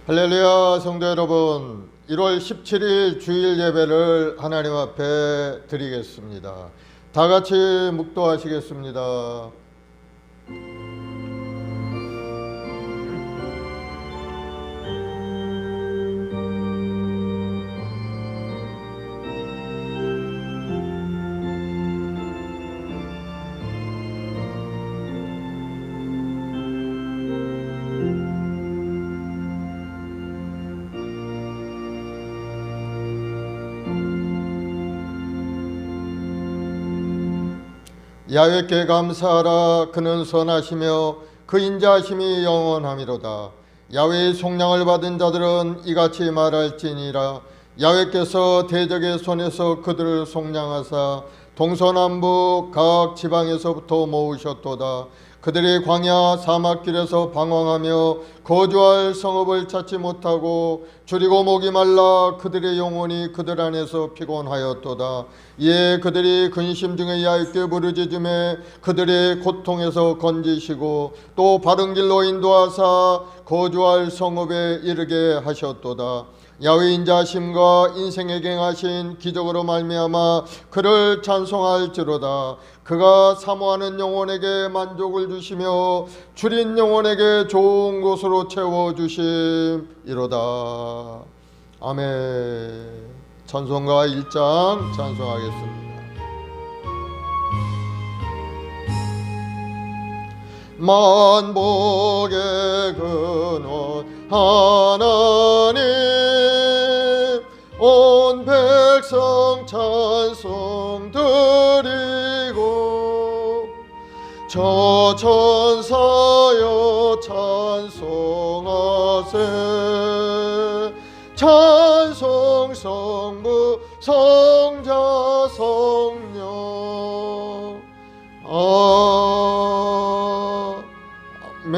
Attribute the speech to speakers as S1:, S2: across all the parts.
S1: 할렐루야. 성도 여러분, 1월 17일 주일 예배를 하나님 앞에 드리겠습니다. 다 같이 묵도하시겠습니다. 야훼께 감사하라. 그는 선하시며 그 인자하심이 영원하미로다. 야훼의 속량을 받은 자들은 이같이 말할지니라. 야훼께서 대적의 손에서 그들을 속량하사 동서남북 각 지방에서부터 모으셨도다. 그들이 광야 사막길에서 방황하며 거주할 성읍을 찾지 못하고 줄이고 목이 말라 그들의 영혼이 그들 안에서 피곤하였도다. 이에 그들이 근심 중에 얇게 부르짖음에 그들의 고통에서 건지시고 또 바른 길로 인도하사 거주할 성읍에 이르게 하셨도다. 야훼의 인자하심과 인생에 행하신 기적으로 말미암아 그를 찬송할지로다. 그가 사모하는 영혼에게 만족을 주시며 줄인 영혼에게 좋은 곳으로 채워주심이로다. 아멘. 찬송가 1장 찬송하겠습니다. 만복의 근원 하나님, 온 백성 찬송 드리고 저 천사여 찬송하세. 찬송 성부 성자 성령 아멘.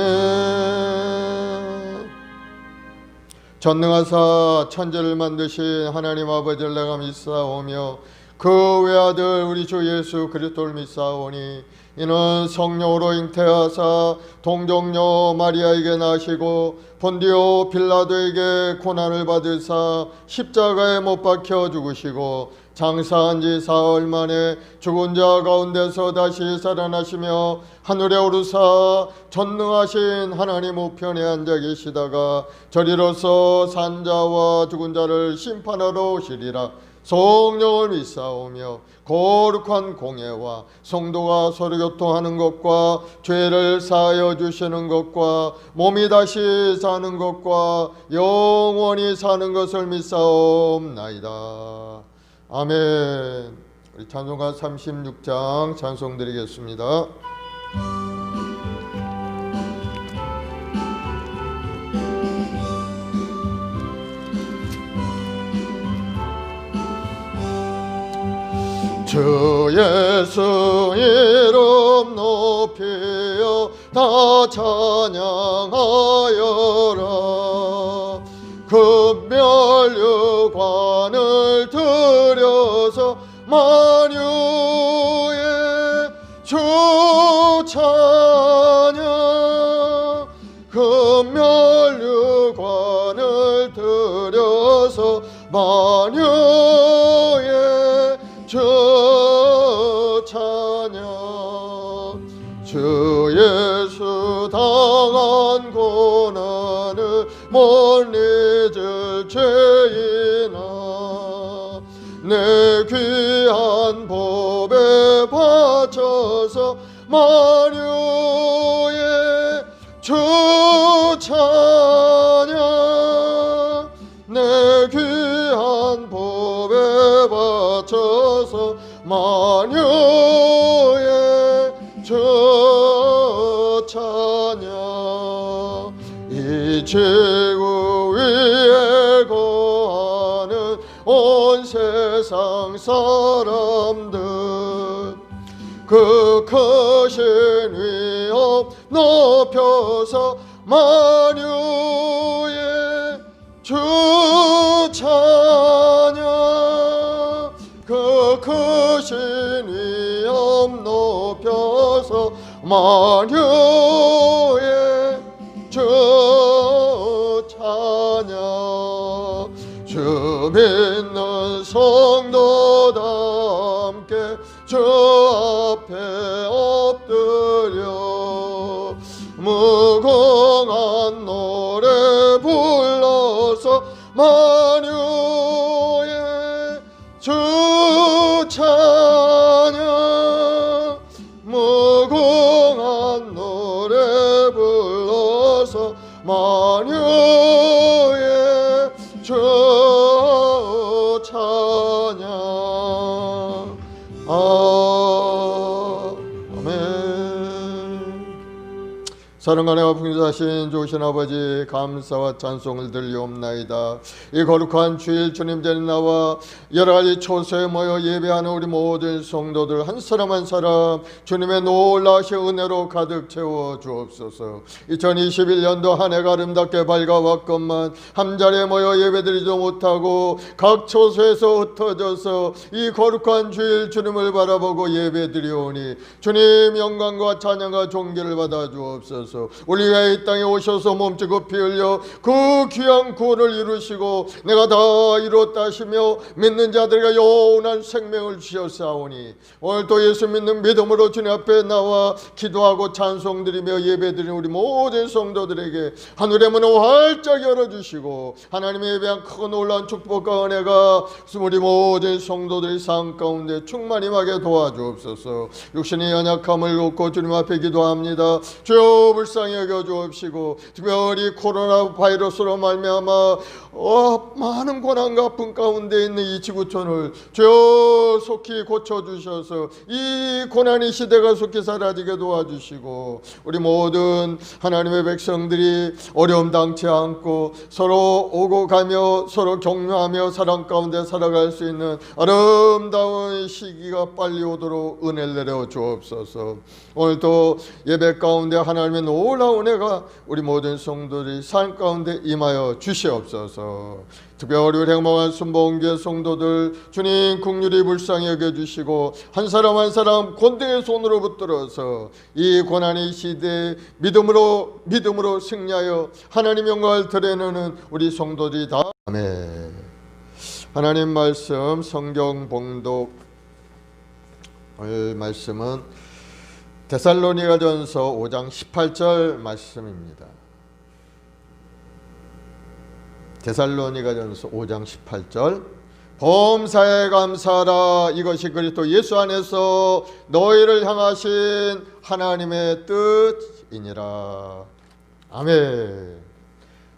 S1: 전능하사 천지를 만드신 하나님 아버지를 내가 믿사오며 그 외아들 우리 주 예수 그리스도를 믿사오니 이는 성령으로 잉태하사 동정녀 마리아에게 나시고 본디오 빌라도에게 고난을 받으사 십자가에 못 박혀 죽으시고 장사한 지 사흘 만에 죽은 자 가운데서 다시 살아나시며 하늘에 오르사 전능하신 하나님 우편에 앉아 계시다가 저리로서 산 자와 죽은 자를 심판하러 오시리라. 성령을 믿사오며 거룩한 공예와 성도가 서로 교통하는 것과 죄를 사하여 주시는 것과 몸이 다시 사는 것과 영원히 사는 것을 믿사옵나이다. 아멘. 우리 찬송가 36장 찬송 드리겠습니다. 주 예수 이름 높이어 다 찬양하여라. 금멸류관을 들여서 만유의 주 찬양. 금멸류관을 들여서 만유의 주 찬양. 주 예수 당한 고난을 못 잊을 죄인아, 내 귀한 법에 바쳐서 만유의 주 찬양. 내 귀한 법에 바쳐서 만유의 주 찬양. 이 지구 위에 거하는 온 세상 사람들 그 크신 위엄 높여서 만유의 주 찬양. 그 크신 위엄 높여서 만유의 주 찬양. 주 믿는 성도다 함께 주 앞에 엎드려 무궁한 노래 불러서 만유의 주 찬양 무궁한 노래 불러서 만유의 주 찬양. 사랑하며 풍성하신 좋으신 아버지, 감사와 찬송을 드리옵나이다. 이 거룩한 주일 주님 전에 나와 여러 가지 초소에 모여 예배하는 우리 모든 성도들 한 사람 한 사람 주님의 놀라신 은혜로 가득 채워 주옵소서. 2021년도 한 해가 아름답게 밝아왔건만 한자리에 모여 예배드리지도 못하고 각 초소에서 흩어져서 이 거룩한 주일 주님을 바라보고 예배드리오니 주님 영광과 찬양과 존귀를 받아 주옵소서. 우리 위에 이 땅에 오셔서 몸주고 피 흘려 그 귀한 구원을 이루시고 내가 다 이루었다 하시며 믿는 자들에게 영원한 생명을 주셨사오니 오늘 또 예수 믿는 믿음으로 주님 앞에 나와 기도하고 찬송드리며 예배드리는 우리 모든 성도들에게 하늘의 문을 활짝 열어주시고 하나님의 예배한 큰 놀라운 축복과 은혜가 우리 모든 성도들의 삶 가운데 충만히 임하게 도와주옵소서. 육신의 연약함을 놓고 주님 앞에 기도합니다. 주여 불쌍히 여겨 주옵시고 특별히 코로나 바이러스로 말미암아 많은 고난과 아픔 가운데 있는 이 지구촌을 주여 속히 고쳐주셔서 이 고난의 시대가 속히 사라지게 도와주시고 우리 모든 하나님의 백성들이 어려움 당치 않고 서로 오고 가며 서로 격려하며 사랑 가운데 살아갈 수 있는 아름다운 시기가 빨리 오도록 은혜를 내려 주옵소서. 오늘도 예배 가운데 하나님의 놀라운 은혜가 우리 모든 성도들이 삶 가운데 임하여 주시옵소서. 특별히 우리 행복한 순복음교회 성도들 주님 긍휼히 불쌍히 여겨주시고 한 사람 한 사람 권능의 손으로 붙들어서 이 고난의 시대에 믿음으로 승리하여 하나님 영광을 드러내는 우리 성도들이 다 아멘. 하나님 말씀 성경 봉독 말씀은 데살로니가전서 5장 18절 말씀입니다. 데살로니가전서 5장 18절 범사에 감사하라 이것이 그리스도 예수 안에서 너희를 향하신 하나님의 뜻이니라. 아멘.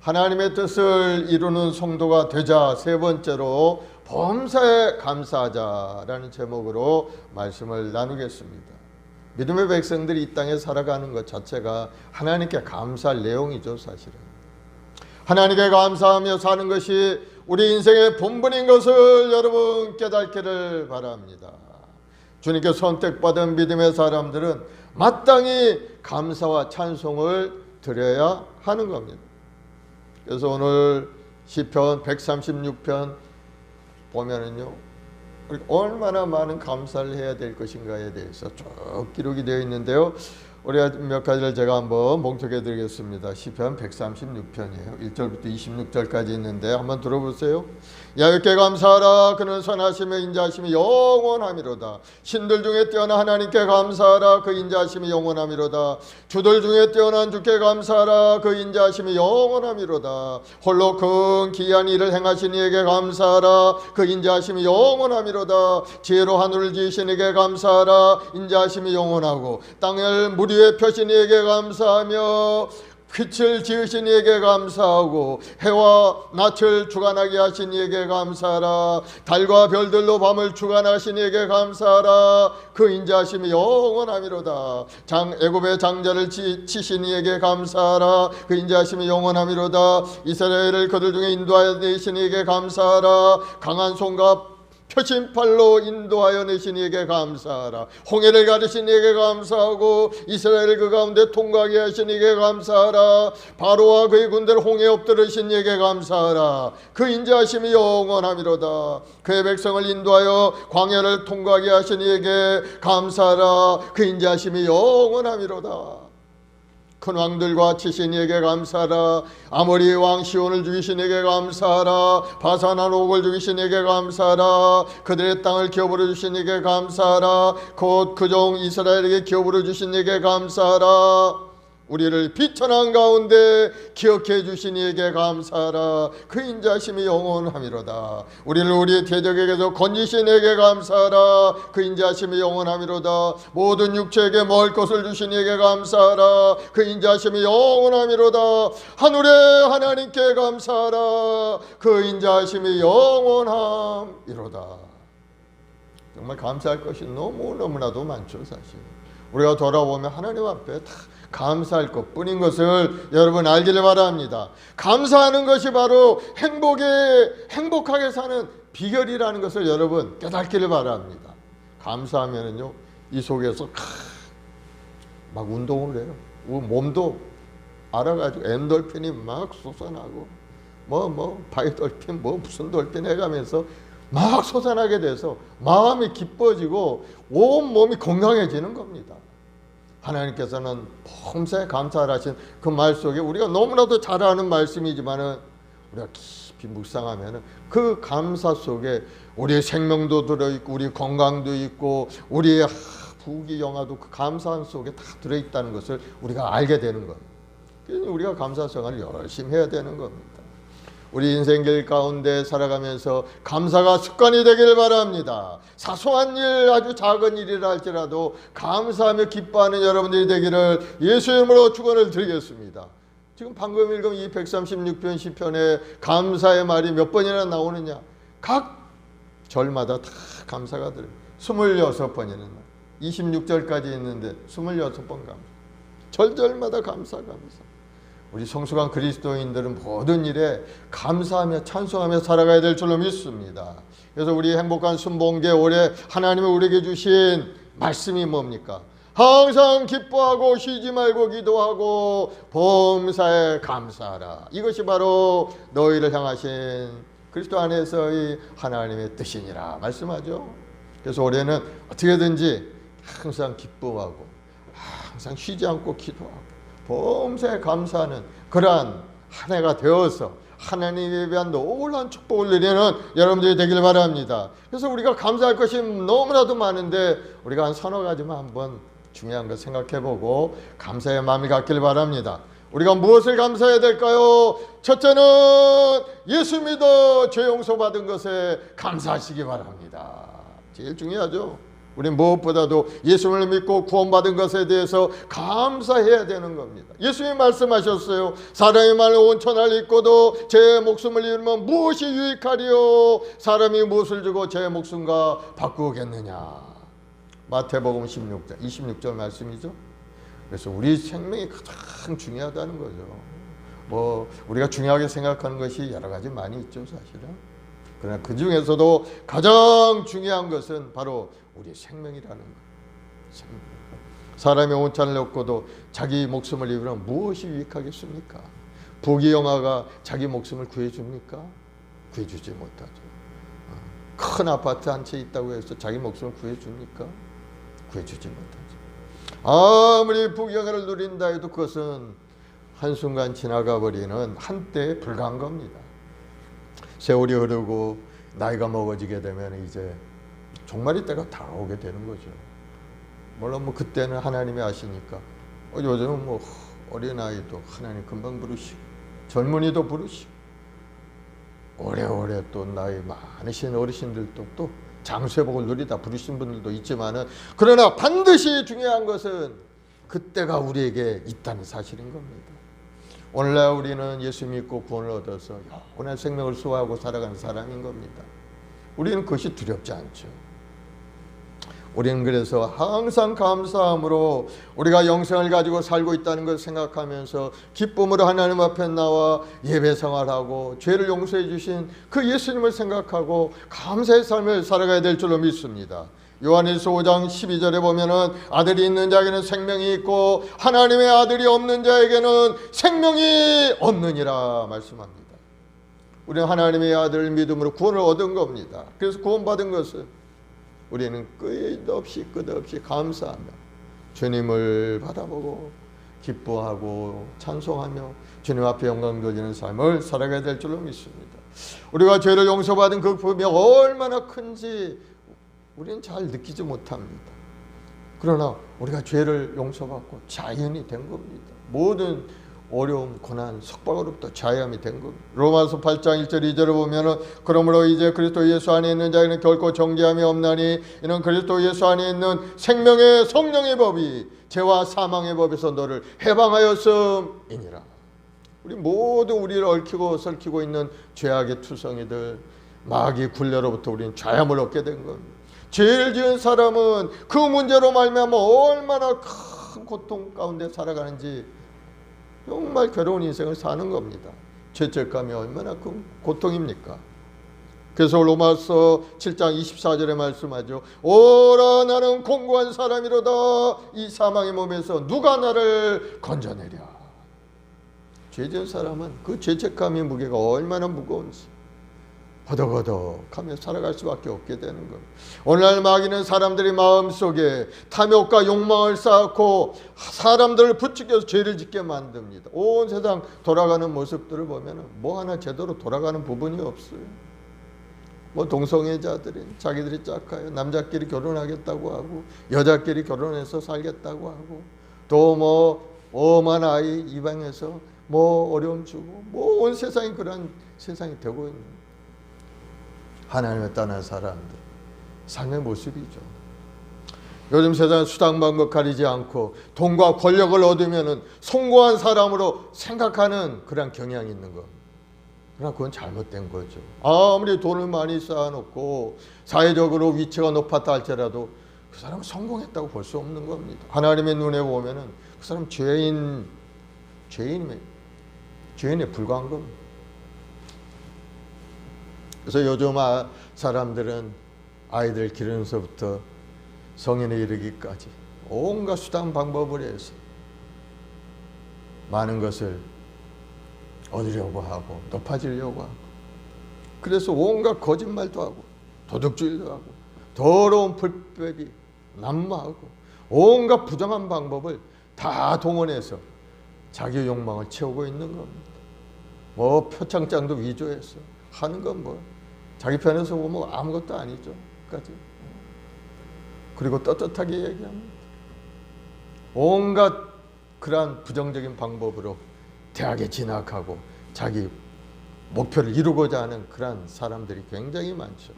S1: 하나님의 뜻을 이루는 성도가 되자 세 번째로 범사에 감사하자라는 제목으로 말씀을 나누겠습니다. 믿음의 백성들이 이 땅에 살아가는 것 자체가 하나님께 감사할 내용이죠. 사실은 하나님께 감사하며 사는 것이 우리 인생의 본분인 것을 여러분 깨닫기를 바랍니다. 주님께 선택받은 믿음의 사람들은 마땅히 감사와 찬송을 드려야 하는 겁니다. 그래서 오늘 시편 136편 보면은요, 얼마나 많은 감사를 해야 될 것인가에 대해서 쭉 기록이 되어 있는데요. 우리가 몇 가지를 제가 한번 봉독해 드리겠습니다. 시편 136편이에요. 1절부터 26절까지 있는데 한번 들어보세요. 야훼께 감사하라. 그는 선하시며 인자하심이 영원하미로다. 신들 중에 뛰어난 하나님께 감사하라. 그 인자하심이 영원하미로다. 주들 중에 뛰어난 주께 감사하라. 그 인자하심이 영원하미로다. 홀로 큰 기이한 일을 행하신 이에게 감사하라. 그 인자하심이 영원하미로다. 지혜로 하늘을 지으신 이에게 감사하라. 인자하심이 영원하고 땅을 물 위에 펴신 이에게 감사하며 빛을 지으신 이에게 감사하고 해와 낯을 주관하게 하신 이에게 감사하라. 달과 별들로 밤을 주관하신 이에게 감사하라. 그 인자하심이 영원하미로다. 애굽의 장자를 치신 이에게 감사하라. 그 인자하심이 영원하미로다. 이스라엘을 그들 중에 인도하여 내신 이에게 감사하라. 강한 손과 펴신 팔로 인도하여 내신 이에게 감사하라. 홍해를 가르신 이에게 감사하고 이스라엘을 그 가운데 통과하게 하신 이에게 감사하라. 바로와 그의 군대를 홍해에 엎드리신 이에게 감사하라. 그 인자하심이 영원하미로다. 그의 백성을 인도하여 광야를 통과하게 하신 이에게 감사하라. 그 인자하심이 영원하미로다. 큰 왕들과 치신 이에게 감사하라. 아모리 왕 시온을 죽이신 이에게 감사하라. 바산한 옥을 죽이신 이에게 감사하라. 그들의 땅을 기업으로 주신 이에게 감사하라. 곧 그 종 이스라엘에게 기업으로 주신 이에게 감사하라. 우리를 비천한 가운데 기억해 주신 이에게 감사하라. 그 인자심이 영원함이로다. 우리를 우리의 대적에게서 건지신 이에게 감사하라. 그 인자심이 영원함이로다. 모든 육체에게 먹을 것을 주신 이에게 감사하라. 그 인자심이 영원함이로다. 하늘의 하나님께 감사하라. 그 인자심이 영원함이로다. 정말 감사할 것이 너무나도 많죠. 사실 우리가 돌아보면 하나님 앞에 다 감사할 것뿐인 것을 여러분 알기를 바랍니다. 감사하는 것이 바로 행복하게 사는 비결이라는 것을 여러분 깨닫기를 바랍니다. 감사하면은요, 이 속에서 막 운동을 해요. 몸도 알아가지고 엔돌핀이 막 솟아나고 바이돌핀 무슨 돌핀 해가면서 막 솟아나게 돼서 마음이 기뻐지고 온 몸이 건강해지는 겁니다. 하나님께서는 범사에 감사를 하신 그 말 속에 우리가 너무나도 잘 아는 말씀이지만은 우리가 깊이 묵상하면은 그 감사 속에 우리의 생명도 들어있고 우리 건강도 있고 우리의 부귀영화도 그 감사 속에 다 들어있다는 것을 우리가 알게 되는 겁니다. 그래서 우리가 감사 생활을 열심히 해야 되는 겁니다. 우리 인생길 가운데 살아가면서 감사가 습관이 되길 바랍니다. 사소한 일, 아주 작은 일이라 할지라도 감사하며 기뻐하는 여러분들이 되기를 예수 이름으로 축원을 드리겠습니다. 지금 방금 읽은 이 136편 시편에 감사의 말이 몇 번이나 나오느냐? 각 절마다 다 감사가 들어요. 26번이나 26절까지 있는데 26번 감사. 절절마다 감사. 우리 성숙한 그리스도인들은 모든 일에 감사하며 찬송하며 살아가야 될 줄로 믿습니다. 그래서 우리 행복한 순복음계 올해 하나님이 우리에게 주신 말씀이 뭡니까? 항상 기뻐하고 쉬지 말고 기도하고 범사에 감사하라. 이것이 바로 너희를 향하신 그리스도 안에서의 하나님의 뜻이니라 말씀하죠. 그래서 올해는 어떻게든지 항상 기뻐하고 항상 쉬지 않고 기도하고 범사에 감사하는 그러한 한 해가 되어서 하나님에 대한 놀라운 축복을 누리는 여러분들이 되길 바랍니다. 그래서 우리가 감사할 것이 너무나도 많은데 우리가 한 서너 가지만 한번 중요한 것 생각해보고 감사의 마음이 갖길 바랍니다. 우리가 무엇을 감사해야 될까요? 첫째는 예수 믿어 죄 용서받은 것에 감사하시기 바랍니다. 제일 중요하죠. 우리 무엇보다도 예수를 믿고 구원받은 것에 대해서 감사해야 되는 겁니다. 예수님이 말씀하셨어요. 사람의 말을 온천할 잊고도 제 목숨을 잃으면 무엇이 유익하리요? 사람이 무엇을 주고 제 목숨과 바꾸겠느냐? 마태복음 16장 26절 말씀이죠. 그래서 우리 생명이 가장 중요하다는 거죠. 우리가 중요하게 생각하는 것이 여러 가지 많이 있죠, 사실은. 그러나 그 중에서도 가장 중요한 것은 바로 우리의 생명이라는 거예요. 사람이 온천을 얻고도 자기 목숨을 잃으면 무엇이 유익하겠습니까? 부귀영화가 자기 목숨을 구해줍니까? 구해주지 못하죠. 큰 아파트 한 채 있다고 해서 자기 목숨을 구해줍니까? 구해주지 못하죠. 아무리 부귀영화를 누린다 해도 그것은 한순간 지나가 버리는 한때에 불과한 겁니다. 세월이 흐르고 나이가 먹어지게 되면 이제 종말의 때가 다가오게 되는 거죠. 물론 그때는 하나님이 아시니까 요즘은 어린아이도 하나님 금방 부르시고 젊은이도 부르시고 오래오래 또 나이 많으신 어르신들도 또 장수회복을 누리다 부르신 분들도 있지만은 그러나 반드시 중요한 것은 그때가 우리에게 있다는 사실인 겁니다. 오늘날 우리는 예수 믿고 구원을 얻어서 영원한 생명을 소화하고 살아가는 사람인 겁니다. 우리는 그것이 두렵지 않죠. 우리는 그래서 항상 감사함으로 우리가 영생을 가지고 살고 있다는 것을 생각하면서 기쁨으로 하나님 앞에 나와 예배 생활하고 죄를 용서해 주신 그 예수님을 생각하고 감사의 삶을 살아가야 될 줄로 믿습니다. 요한일서 5장 12절에 보면은 아들이 있는 자에게는 생명이 있고 하나님의 아들이 없는 자에게는 생명이 없느니라 말씀합니다. 우리는 하나님의 아들을 믿음으로 구원을 얻은 겁니다. 그래서 구원받은 것은 우리는 끝없이 감사하며 주님을 바라보고 기뻐하고 찬송하며 주님 앞에 영광 돌리는 삶을 살아가야 될 줄로 믿습니다. 우리가 죄를 용서받은 그 부분이 얼마나 큰지 우리는 잘 느끼지 못합니다. 그러나 우리가 죄를 용서받고 자연이 된 겁니다. 모든 어려움, 고난, 속박으로부터 자유함이 된 겁니다. 로마서 8장 1절 2절을 보면은 그러므로 이제 그리스도 예수 안에 있는 자에는 결코 정죄함이 없나니 이는 그리스도 예수 안에 있는 생명의 성령의 법이 죄와 사망의 법에서 너를 해방하였음이니라. 우리 모두 우리를 얽히고 설키고 있는 죄악의 투성이들, 마귀 굴레로부터 우리는 자유함을 얻게 된 겁니다. 죄를 지은 사람은 그 문제로 말미암아 얼마나 큰 고통 가운데 살아가는지 정말 괴로운 인생을 사는 겁니다. 죄책감이 얼마나 큰 고통입니까? 그래서 로마서 7장 24절에 말씀하죠. 오라 나는 공고한 사람이로다. 이 사망의 몸에서 누가 나를 건져내랴. 죄 지은 사람은 그 죄책감의 무게가 얼마나 무거운지 허덕허덕하며 살아갈 수밖에 없게 되는 겁니다. 오늘날 마귀는 사람들의 마음속에 탐욕과 욕망을 쌓고 사람들을 부추겨서 죄를 짓게 만듭니다. 온 세상 돌아가는 모습들을 보면 뭐 하나 제대로 돌아가는 부분이 없어요. 뭐 동성애자들이 자기들이 짝가요. 남자끼리 결혼하겠다고 하고 여자끼리 결혼해서 살겠다고 하고 또 뭐 엄한 아이 입양해서 뭐 어려움 주고 뭐 온 세상이 그런 세상이 되고 있는 하나님을 떠난 사람들 삶의 모습이죠. 요즘 세상은 수단 방법 가리지 않고 돈과 권력을 얻으면은 성공한 사람으로 생각하는 그런 경향이 있는 겁니다. 그러나 그건 잘못된 거죠. 아무리 돈을 많이 쌓아놓고 사회적으로 위치가 높았다 할지라도 그 사람은 성공했다고 볼 수 없는 겁니다. 하나님의 눈에 보면은 그 사람 죄인에 불과한 겁니다. 그래서 요즘 사람들은 아이들 기르면서부터 성인에 이르기까지 온갖 수단 방법을 해서 많은 것을 얻으려고 하고 높아지려고 하고 그래서 온갖 거짓말도 하고 도둑질도 하고 더러운 불법이 난무하고 온갖 부정한 방법을 다 동원해서 자기 욕망을 채우고 있는 겁니다. 뭐 표창장도 위조해서 하는 건 뭐 자기 편에서 보면 아무것도 아니죠. 까지. 그리고 떳떳하게 얘기합니다. 온갖 그러한 부정적인 방법으로 대학에 진학하고 자기 목표를 이루고자 하는 그러한 사람들이 굉장히 많죠.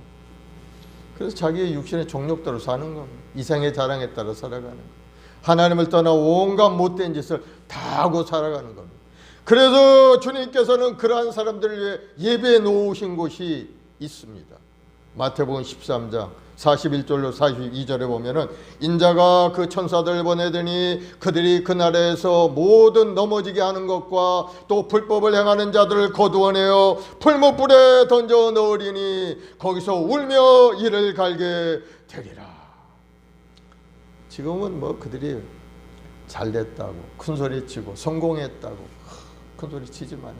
S1: 그래서 자기의 육신의 종력대로 사는 겁니다. 이생의 자랑에 따라 살아가는 겁니다. 하나님을 떠나 온갖 못된 짓을 다 하고 살아가는 겁니다. 그래서 주님께서는 그러한 사람들을 위해 예배해 놓으신 곳이 있습니다. 마태복음 13장 41절로 42절에 보면은 인자가 그 천사들을 보내더니 그들이 그 나라에서 모든 넘어지게 하는 것과 또 불법을 행하는 자들을 거두어내어 풀무불에 던져 넣으리니 거기서 울며 이를 갈게 되리라. 지금은 뭐 그들이 잘됐다고 큰소리치고 성공했다고 큰소리 치지만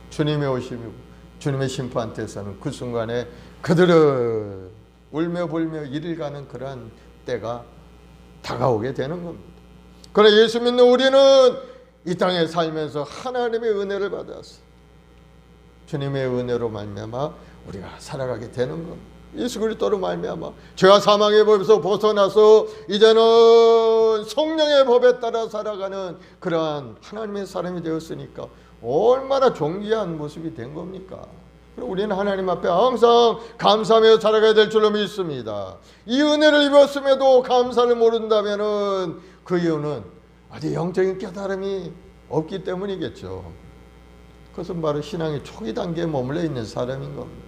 S1: 주님의 오심이고 주님의 심판대에서는 그 순간에 그들은 울며 불며 이를 가는 그러한 때가 다가오게 되는 겁니다. 그러나 예수 믿는 우리는 이 땅에 살면서 하나님의 은혜를 받아서 주님의 은혜로 말미암아 우리가 살아가게 되는 겁니다. 예수 그리스도로 말미암아 죄와 사망의 법에서 벗어나서 이제는 성령의 법에 따라 살아가는 그러한 하나님의 사람이 되었으니까 얼마나 존귀한 모습이 된 겁니까? 우리는 하나님 앞에 항상 감사하며 살아가야 될 줄로 믿습니다. 이 은혜를 입었음에도 감사를 모른다면은 그 이유는 어디 영적인 깨달음이 없기 때문이겠죠. 그것은 바로 신앙의 초기 단계에 머물러 있는 사람인 겁니다.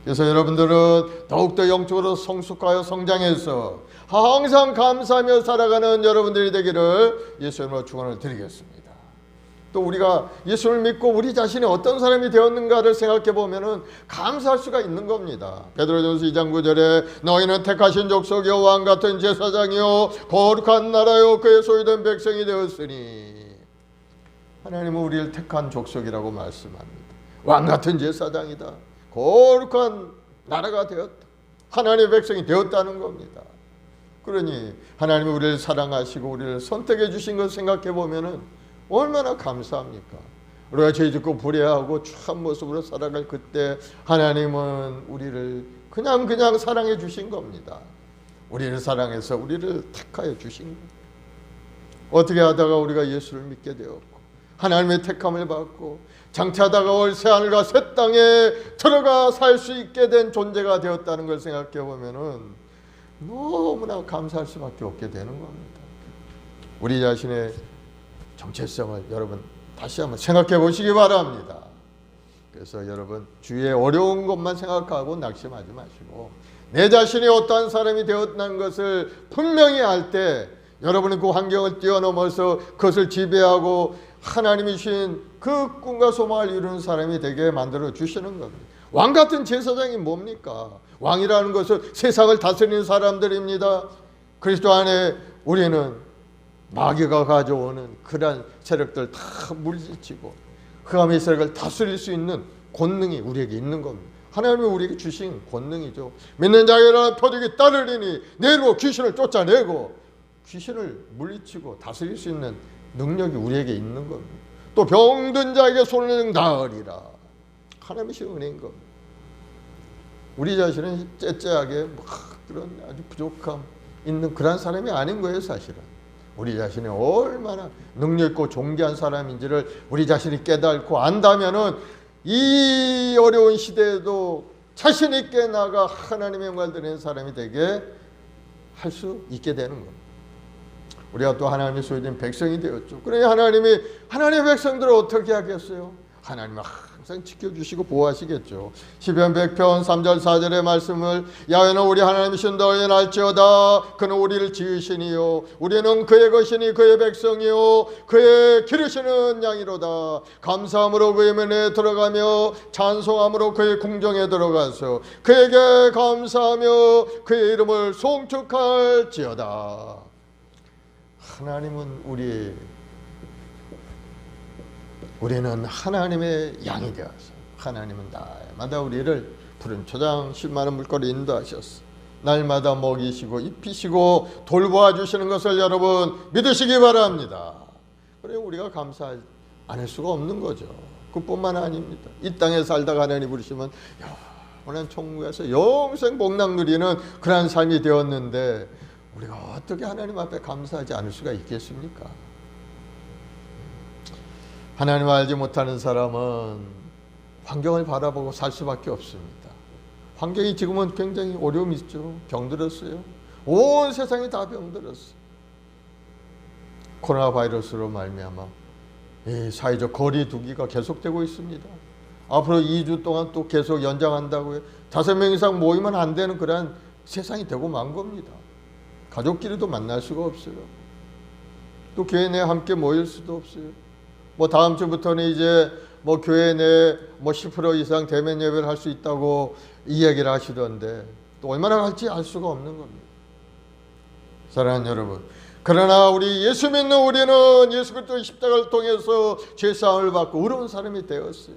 S1: 그래서 여러분들은 더욱더 영적으로 성숙하여 성장해서 항상 감사하며 살아가는 여러분들이 되기를 예수님으로 축원을 드리겠습니다. 또 우리가 예수를 믿고 우리 자신이 어떤 사람이 되었는가를 생각해 보면은 감사할 수가 있는 겁니다. 베드로전서 2장 9절에 너희는 택하신 족속이요 왕 같은 제사장이요 거룩한 나라요 그의 소유된 백성이 되었으니 하나님은 우리를 택한 족속이라고 말씀합니다. 왕 같은 제사장이다. 거룩한 나라가 되었다. 하나님의 백성이 되었다는 겁니다. 그러니 하나님이 우리를 사랑하시고 우리를 선택해 주신 것을 생각해 보면은 얼마나 감사합니까? 우리가 죄 짓고 불의하고 추한 모습으로 살아갈 그때 하나님은 우리를 그냥 사랑해 주신 겁니다. 우리를 사랑해서 우리를 택하여 주신 겁니다. 어떻게 하다가 우리가 예수를 믿게 되었고 하나님의 택함을 받고 장차하다가 올 새하늘과 새 땅에 들어가 살 수 있게 된 존재가 되었다는 걸 생각해 보면은 너무나 감사할 수밖에 없게 되는 겁니다. 우리 자신의 정체성을 여러분 다시 한번 생각해 보시기 바랍니다. 그래서 여러분 주위의 어려운 것만 생각하고 낙심하지 마시고 내 자신이 어떠한 사람이 되었다는 것을 분명히 알 때 여러분은 그 환경을 뛰어넘어서 그것을 지배하고 하나님이 주신 그 꿈과 소망을 이루는 사람이 되게 만들어 주시는 겁니다. 왕 같은 제사장이 뭡니까? 왕이라는 것은 세상을 다스리는 사람들입니다. 그리스도 안에 우리는 마귀가 가져오는 그러한 세력들 다 물리치고 흑암의 세력을 다스릴 수 있는 권능이 우리에게 있는 겁니다. 하나님이 우리에게 주신 권능이죠. 믿는 자에게는 표적이 따르리니 내일로 귀신을 쫓아내고 귀신을 물리치고 다스릴 수 있는 능력이 우리에게 있는 겁니다. 또 병든 자에게 손을 나으리라. 하나님의 은혜인 겁니다. 우리 자신은 째째하게 그런 아주 부족함 있는 그런 사람이 아닌 거예요, 사실은. 우리 자신이 얼마나 능력 있고 존귀한 사람인지를 우리 자신이 깨닫고 안다면은 이 어려운 시대에도 자신 있게 나가 하나님의 영광을 드리는 사람이 되게 할 수 있게 되는 겁니다. 우리가 또 하나님의 소유된 백성이 되었죠. 그러니 하나님의 백성들을 어떻게 하겠어요? 하나님은 항상 지켜주시고 보호하시겠죠. 시편 100편 3절 4절의 말씀을 야훼는 우리 하나님이신 너희는 알지어다. 그는 우리를 지으시니요 우리는 그의 것이니 그의 백성이요 그의 기르시는 양이로다. 감사함으로 그의 면에 들어가며 찬송함으로 그의 궁정에 들어가서 그에게 감사하며 그의 이름을 송축할지어다. 하나님은 우리는 하나님의 양이 되어서 하나님은 날마다 우리를 푸른 초장 쉴 만한 물거리 인도하셨어. 날마다 먹이시고 입히시고 돌보아 주시는 것을 여러분 믿으시기 바랍니다. 그래 우리가 감사하지 않을 수가 없는 거죠. 그뿐만 아닙니다. 이 땅에 살다가 하나님 부르시면 영원한 천국에서 영생 복락 누리는 그러한 삶이 되었는데 우리가 어떻게 하나님 앞에 감사하지 않을 수가 있겠습니까? 하나님을 알지 못하는 사람은 환경을 바라보고 살 수밖에 없습니다. 환경이 지금은 굉장히 어려움이 있죠. 병들었어요. 온 세상이 다 병들었어요. 코로나 바이러스로 말미암아 사회적 거리 두기가 계속되고 있습니다. 앞으로 2주 동안 또 계속 연장한다고요. 5명 이상 모이면 안 되는 그런 세상이 되고 만 겁니다. 가족끼리도 만날 수가 없어요. 또 교회 내에 함께 모일 수도 없어요. 다음 주부터는 이제 교회 내에 10% 이상 대면 예배를 할 수 있다고 이야기를 하시던데 또 얼마나 갈지 알 수가 없는 겁니다. 사랑하는 여러분, 그러나 우리 예수 믿는 우리는 예수 그리스도의 십자가를 통해서 죄사함을 받고 의로운 사람이 되었어요.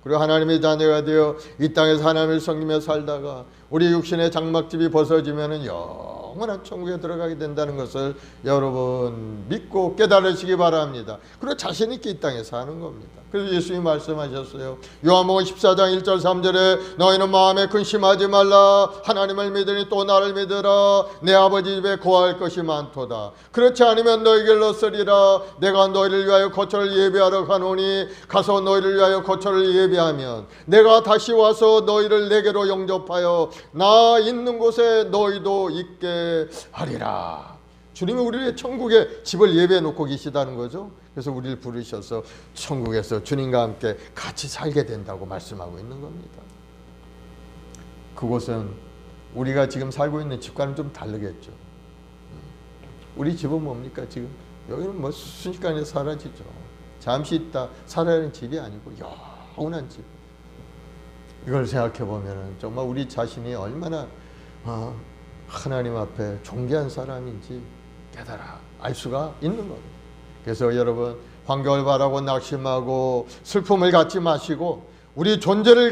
S1: 그리고 하나님의 자녀가 되어 이 땅에서 하나님을 섬기며 살다가 우리 육신의 장막집이 벗어지면은 영원한 천국에 들어가게 된다는 것을 여러분 믿고 깨달으시기 바랍니다. 그리고 자신 있게 이 땅에 사는 겁니다. 그래서 예수님이 말씀하셨어요. 요한복음 14장 1절 3절에 너희는 마음에 근심하지 말라. 하나님을 믿으니 또 나를 믿으라. 내 아버지 집에 거할 것이 많도다. 그렇지 않으면 너희에게로 쓰리라. 내가 너희를 위하여 거처를 예비하러 가노니 가서 너희를 위하여 거처를 예비하면 내가 다시 와서 너희를 내게로 영접하여 나 있는 곳에 너희도 있게 하리라. 주님이 우리의 천국에 집을 예배해 놓고 계시다는 거죠. 그래서 우리를 부르셔서 천국에서 주님과 함께 같이 살게 된다고 말씀하고 있는 겁니다. 그곳은 우리가 지금 살고 있는 집과는 좀 다르겠죠. 우리 집은 뭡니까? 지금 여기는 순식간에 사라지죠. 잠시 있다 살아야 하는 집이 아니고 영원한 집. 이걸 생각해 보면 정말 우리 자신이 얼마나 하나님 앞에 존귀한 사람인지 깨달아 알 수가 있는 겁니다. 그래서 여러분 환경을 바라고 낙심하고 슬픔을 갖지 마시고 우리 존재를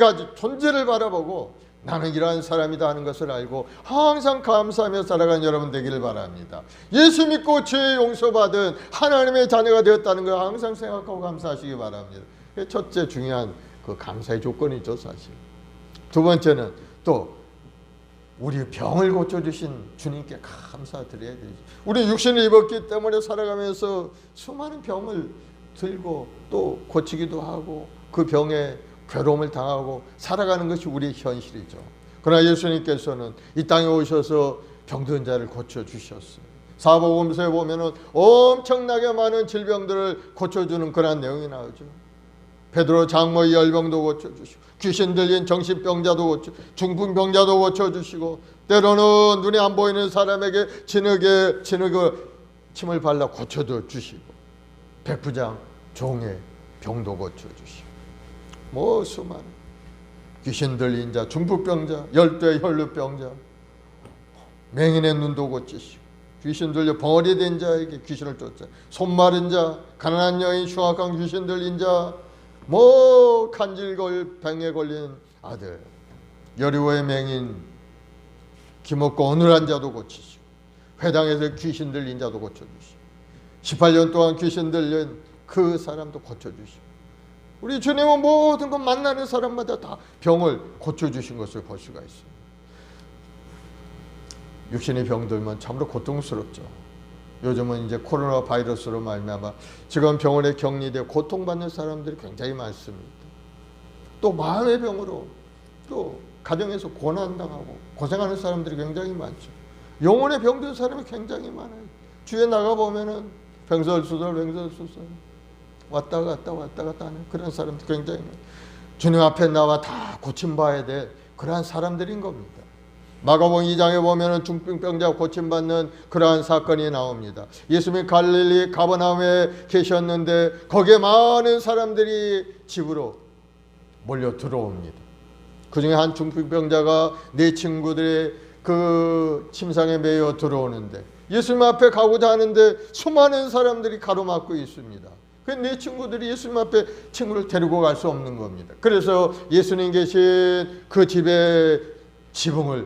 S1: 바라보고 나는 이러한 사람이다 하는 것을 알고 항상 감사하며 살아가는 여러분 되기를 바랍니다. 예수 믿고 죄 용서받은 하나님의 자녀가 되었다는 걸 항상 생각하고 감사하시기 바랍니다. 첫째 중요한 그 감사의 조건이죠, 사실. 두 번째는 또 우리 병을 고쳐주신 주님께 감사드려야 되죠. 우리 육신을 입었기 때문에 살아가면서 수많은 병을 들고 또 고치기도 하고 그 병에 괴로움을 당하고 살아가는 것이 우리의 현실이죠. 그러나 예수님께서는 이 땅에 오셔서 병든 자를 고쳐주셨어요. 사복음서에 보면은 엄청나게 많은 질병들을 고쳐주는 그런 내용이 나오죠. 베드로 장모의 열병도 고쳐주시고 귀신 들린 정신병자도 고쳐, 중풍병자도 고쳐주시고 때로는 눈에 안 보이는 사람에게 진흙을 침을 발라 고쳐도 주시고 백부장 종의 병도 고쳐주시고 뭐 수많은 귀신 들린 자, 중풍병자, 열대 혈루병자, 맹인의 눈도 고치시고 귀신 들려 벙어리 된 자에게 귀신을 쫓아 손 마른 자, 가난한 여인, 흉악한 귀신 들린 자, 뭐 간질걸 병에 걸린 아들, 여리고의 맹인, 기먹고 어눌한 자도 고치시고 회당에서 귀신 들린 자도 고쳐주시고 18년 동안 귀신 들린 그 사람도 고쳐주시고 우리 주님은 모든 것 만나는 사람마다 다 병을 고쳐주신 것을 볼 수가 있습니다. 육신이 병들면 참으로 고통스럽죠. 요즘은 이제 코로나 바이러스로 말미암아 지금 병원에 격리되어 고통받는 사람들이 굉장히 많습니다. 또 마음의 병으로 또 가정에서 고난당하고 고생하는 사람들이 굉장히 많죠. 영혼의 병든 사람이 굉장히 많아요. 주에 나가보면은 횡설수설 왔다 갔다 하는 그런 사람들 굉장히 많아요. 주님 앞에 나와 다 고침봐야 될 그러한 사람들인 겁니다. 마가복음 2장에 보면은 중풍병자 고침받는 그러한 사건이 나옵니다. 예수님이 갈릴리 가버나움에 계셨는데 거기에 많은 사람들이 집으로 몰려 들어옵니다. 그 중에 한 중풍병자가 네 친구들의 그 침상에 매여 들어오는데 예수님 앞에 가고자 하는데 수많은 사람들이 가로막고 있습니다. 그 네 친구들이 예수님 앞에 친구를 데리고 갈 수 없는 겁니다. 그래서 예수님 계신 그 집에 지붕을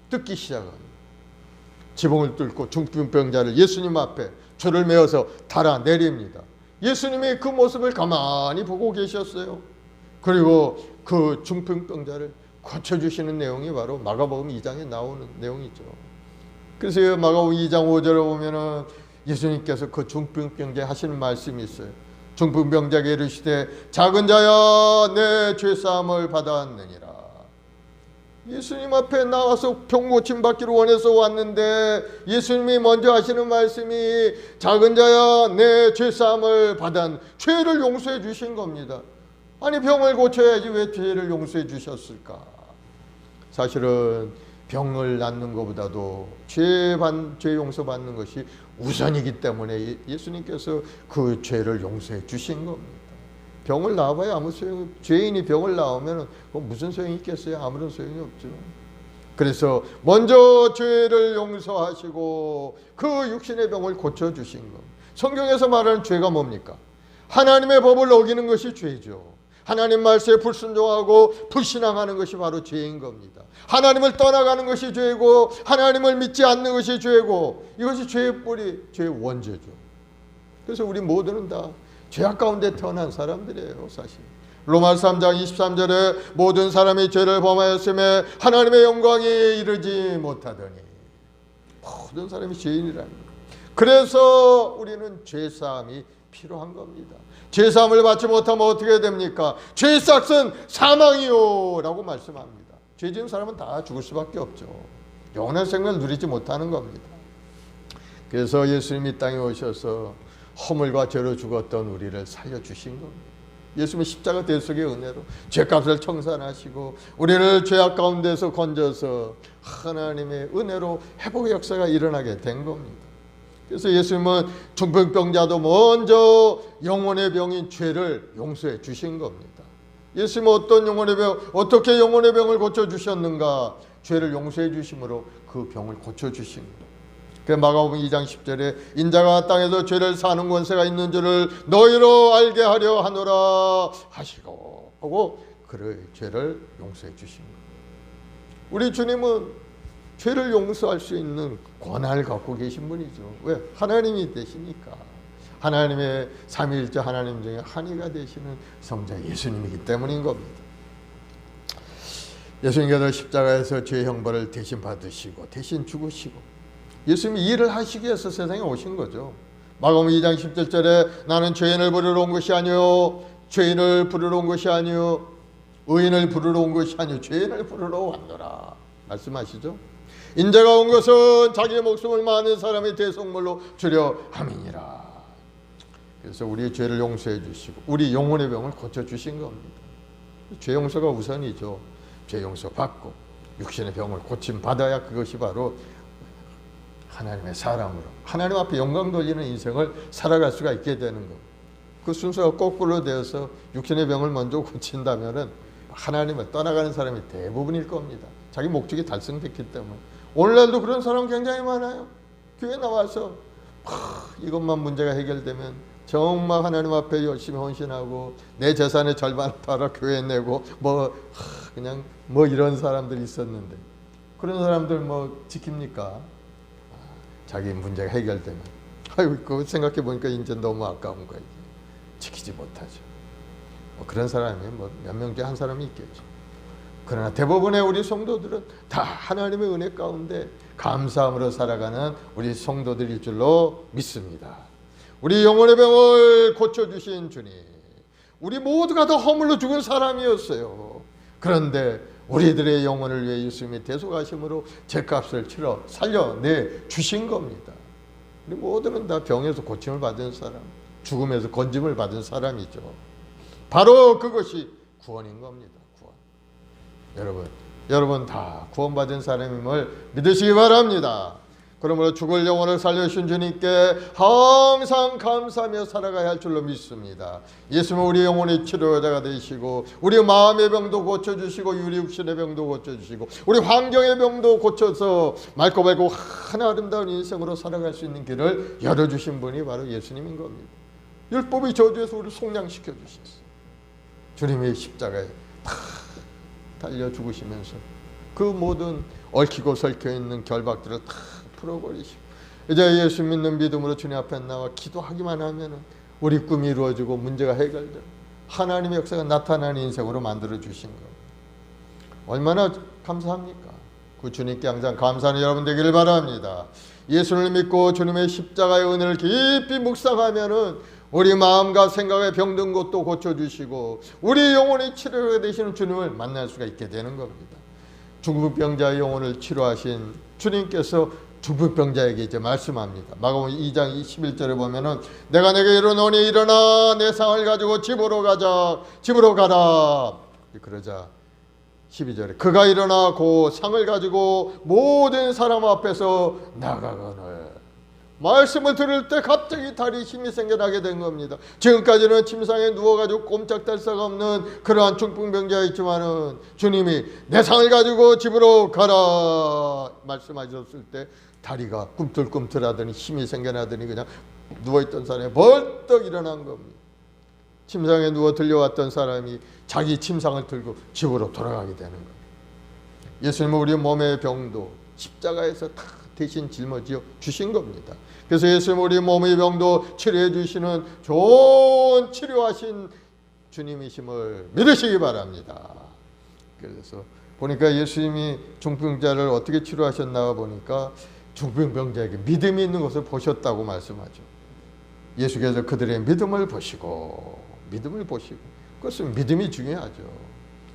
S1: 뜯기 시작합니다. 지붕을 뚫고 중풍병자를 예수님 앞에 줄을 메어서 달아내립니다. 예수님이 그 모습을 가만히 보고 계셨어요. 그리고 그 중풍병자를 고쳐주시는 내용이 바로 마가복음 2장에 나오는 내용이죠. 그래서 마가복음 2장 5절에 보면은 예수님께서 그 중풍병자에 하시는 말씀이 있어요. 중풍병자에게 이르시되 작은 자야 내 죄사함을 받았느니라. 예수님 앞에 나와서 병 고침 받기를 원해서 왔는데 예수님이 먼저 하시는 말씀이 작은 자야 내 죄사함을 받은 죄를 용서해 주신 겁니다. 아니 병을 고쳐야지 왜 죄를 용서해 주셨을까? 사실은 병을 낫는 것보다도 죄 용서 받는 것이 우선이기 때문에 예수님께서 그 죄를 용서해 주신 겁니다. 병을 나와봐야 아무 소용, 죄인이 병을 나오면 무슨 소용이 있겠어요? 아무런 소용이 없죠. 그래서 먼저 죄를 용서하시고 그 육신의 병을 고쳐주신 겁니다. 성경에서 말하는 죄가 뭡니까? 하나님의 법을 어기는 것이 죄죠. 하나님 말씀에 불순종하고 불신앙하는 것이 바로 죄인 겁니다. 하나님을 떠나가는 것이 죄고 하나님을 믿지 않는 것이 죄고 이것이 죄의 뿌리, 죄의 원죄죠. 그래서 우리 모두는 다 죄악 가운데 태어난 사람들이에요, 사실. 로마서 3장 23절에 모든 사람이 죄를 범하였음에 하나님의 영광이 이르지 못하더니 모든 사람이 죄인이라는 거예요. 그래서 우리는 죄사함이 필요한 겁니다. 죄사함을 받지 못하면 어떻게 됩니까? 죄의 삭은 사망이요 라고 말씀합니다. 죄 지은 사람은 다 죽을 수밖에 없죠. 영원한 생명을 누리지 못하는 겁니다. 그래서 예수님이 땅에 오셔서 허물과 죄로 죽었던 우리를 살려주신 겁니다. 예수님은 십자가 대속의 은혜로 죄값을 청산하시고 우리를 죄악 가운데서 건져서 하나님의 은혜로 회복의 역사가 일어나게 된 겁니다. 그래서 예수님은 중풍병자도 먼저 영혼의 병인 죄를 용서해 주신 겁니다. 예수님은 어떤 영혼의 병, 어떻게 영혼의 병을 고쳐주셨는가? 죄를 용서해 주심으로 그 병을 고쳐주신 겁니다. 마가복음 2장 10절에 인자가 땅에서 죄를 사는 권세가 있는 줄을 너희로 알게 하려 하노라 하시고 하고 그의 죄를 용서해 주신 겁니다. 우리 주님은 죄를 용서할 수 있는 권한을 갖고 계신 분이죠. 왜? 하나님이 되시니까. 하나님의 삼위일체 하나님 중에 한이가 되시는 성자 예수님이기 때문인 겁니다. 예수님께서 십자가에서 죄의 형벌을 대신 받으시고 대신 죽으시고 예수님이 일을 하시기 위해서 세상에 오신 거죠. 마가복음 2장 17절에 나는 죄인을 부르러 온 것이 아니요 죄인을 부르러 온 것이 아니요 의인을 부르러 온 것이 아니요 죄인을 부르러 왔노라 말씀하시죠. 인자가 온 것은 자기의 목숨을 많은 사람의 대속물로 주려 함이니라. 그래서 우리의 죄를 용서해 주시고 우리 영혼의 병을 고쳐주신 겁니다. 죄 용서가 우선이죠. 죄 용서 받고 육신의 병을 고침받아야 그것이 바로 하나님의 사람으로 하나님 앞에 영광 돌리는 인생을 살아갈 수가 있게 되는 겁니다. 그 순서가 거꾸로 되어서 육신의 병을 먼저 고친다면 하나님을 떠나가는 사람이 대부분일 겁니다. 자기 목적이 달성됐기 때문에. 오늘날도 그런 사람 굉장히 많아요. 교회 나와서 이것만 문제가 해결되면 정말 하나님 앞에 열심히 헌신하고 내 재산의 절반을 팔아 교회에 내고 그냥 이런 사람들이 있었는데 그런 사람들 지킵니까? 자기 문제가 해결되면 그거 생각해 보니까 이제 너무 아까운 거예요. 지키지 못하죠. 그런 사람이 몇 명 중에 한 사람이 있겠죠. 그러나 대부분의 우리 성도들은 다 하나님의 은혜 가운데 감사함으로 살아가는 우리 성도들일 줄로 믿습니다. 우리 영혼의 병을 고쳐주신 주님, 우리 모두가 다 허물로 죽은 사람이었어요. 그런데 우리들의 영혼을 위해 예수님이 대속하심으로 죄값을 치러 살려내 주신 겁니다. 우리 모두는 다 병에서 고침을 받은 사람, 죽음에서 건짐을 받은 사람이죠. 바로 그것이 구원인 겁니다. 구원. 여러분 다 구원받은 사람임을 믿으시기 바랍니다. 그러므로 죽을 영혼을 살려주신 주님께 항상 감사하며 살아가야 할 줄로 믿습니다. 예수님은 우리 영혼의 치료자가 되시고 우리 마음의 병도 고쳐주시고 우리 육신의 병도 고쳐주시고 우리 환경의 병도 고쳐서 맑고 밝고 하나 아름다운 인생으로 살아갈 수 있는 길을 열어주신 분이 바로 예수님인 겁니다. 율법의 저주에서 우리를 속량시켜 주셨어요. 주님의 십자가에 다 달려 죽으시면서 그 모든 얽히고 설켜있는 결박들을 다 풀어버리시고 이제 예수 믿는 믿음으로 주님 앞에 나와 기도하기만 하면 우리 꿈이 이루어지고 문제가 해결되고 하나님의 역사가 나타나는 인생으로 만들어주신 겁니다. 얼마나 감사합니까? 그 주님께 항상 감사하는 여러분 되기를 바랍니다. 예수를 믿고 주님의 십자가의 은혜를 깊이 묵상하면 우리 마음과 생각의 병든 것도 고쳐주시고 우리 영혼의 치료가 되시는 주님을 만날 수가 있게 되는 겁니다. 중풍병자의 영혼을 치료하신 주님께서 중풍병자에게 이제 말씀합니다. 마가복음 2장 21절에 보면은 내가 내게 이르노니 일어나 내 상을 가지고 집으로 가자. 집으로 가라. 그러자 12절에 그가 일어나 그 상을 가지고 모든 사람 앞에서 나가거늘 말씀을 들을 때 갑자기 다리 힘이 생겨나게 된 겁니다. 지금까지는 침상에 누워가지고 꼼짝달 새가 없는 그러한 중풍병자였지만은 주님이 내 상을 가지고 집으로 가라 말씀하셨을 때 다리가 꿈틀꿈틀하더니 힘이 생겨나더니 그냥 누워있던 사람이 벌떡 일어난 겁니다. 침상에 누워 들려왔던 사람이 자기 침상을 들고 집으로 돌아가게 되는 겁니다. 예수님은 우리 몸의 병도 십자가에서 다 대신 짊어지어 주신 겁니다. 그래서 예수님 우리 몸의 병도 치료해 주시는 좋은 치료하신 주님이심을 믿으시기 바랍니다. 그래서 보니까 예수님이 중풍병자를 어떻게 치료하셨나 보니까 중풍병자에게 믿음이 있는 것을 보셨다고 말씀하죠. 예수께서 그들의 믿음을 보시고 그것은 믿음이 중요하죠.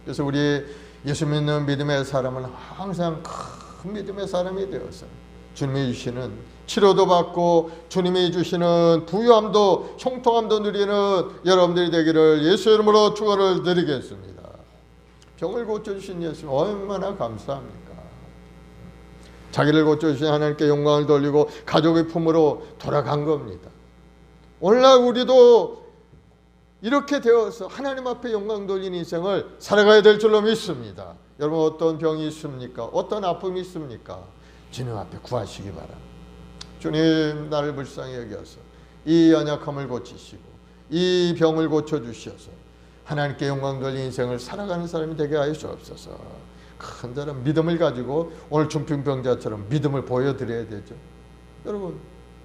S1: 그래서 우리 예수 믿는 믿음의 사람은 항상 큰 믿음의 사람이 되어서 주님이 주시는 치료도 받고 주님이 주시는 부유함도 형통함도 누리는 여러분들이 되기를 예수 이름으로 축원을 드리겠습니다. 병을 고쳐주신 예수님 얼마나 감사합니까? 자기를 고쳐주신 하나님께 영광을 돌리고 가족의 품으로 돌아간 겁니다. 오늘날 우리도 이렇게 되어서 하나님 앞에 영광 돌리는 인생을 살아가야 될 줄로 믿습니다. 여러분 어떤 병이 있습니까? 어떤 아픔이 있습니까? 주님 앞에 구하시기 바랍니다. 주님 나를 불쌍히 여겨서 이 연약함을 고치시고 이 병을 고쳐주셔서 하나님께 영광 돌리는 인생을 살아가는 사람이 되게 하여 주옵소서. 간절한 믿음을 가지고 오늘 중풍병자처럼 믿음을 보여드려야 되죠. 여러분,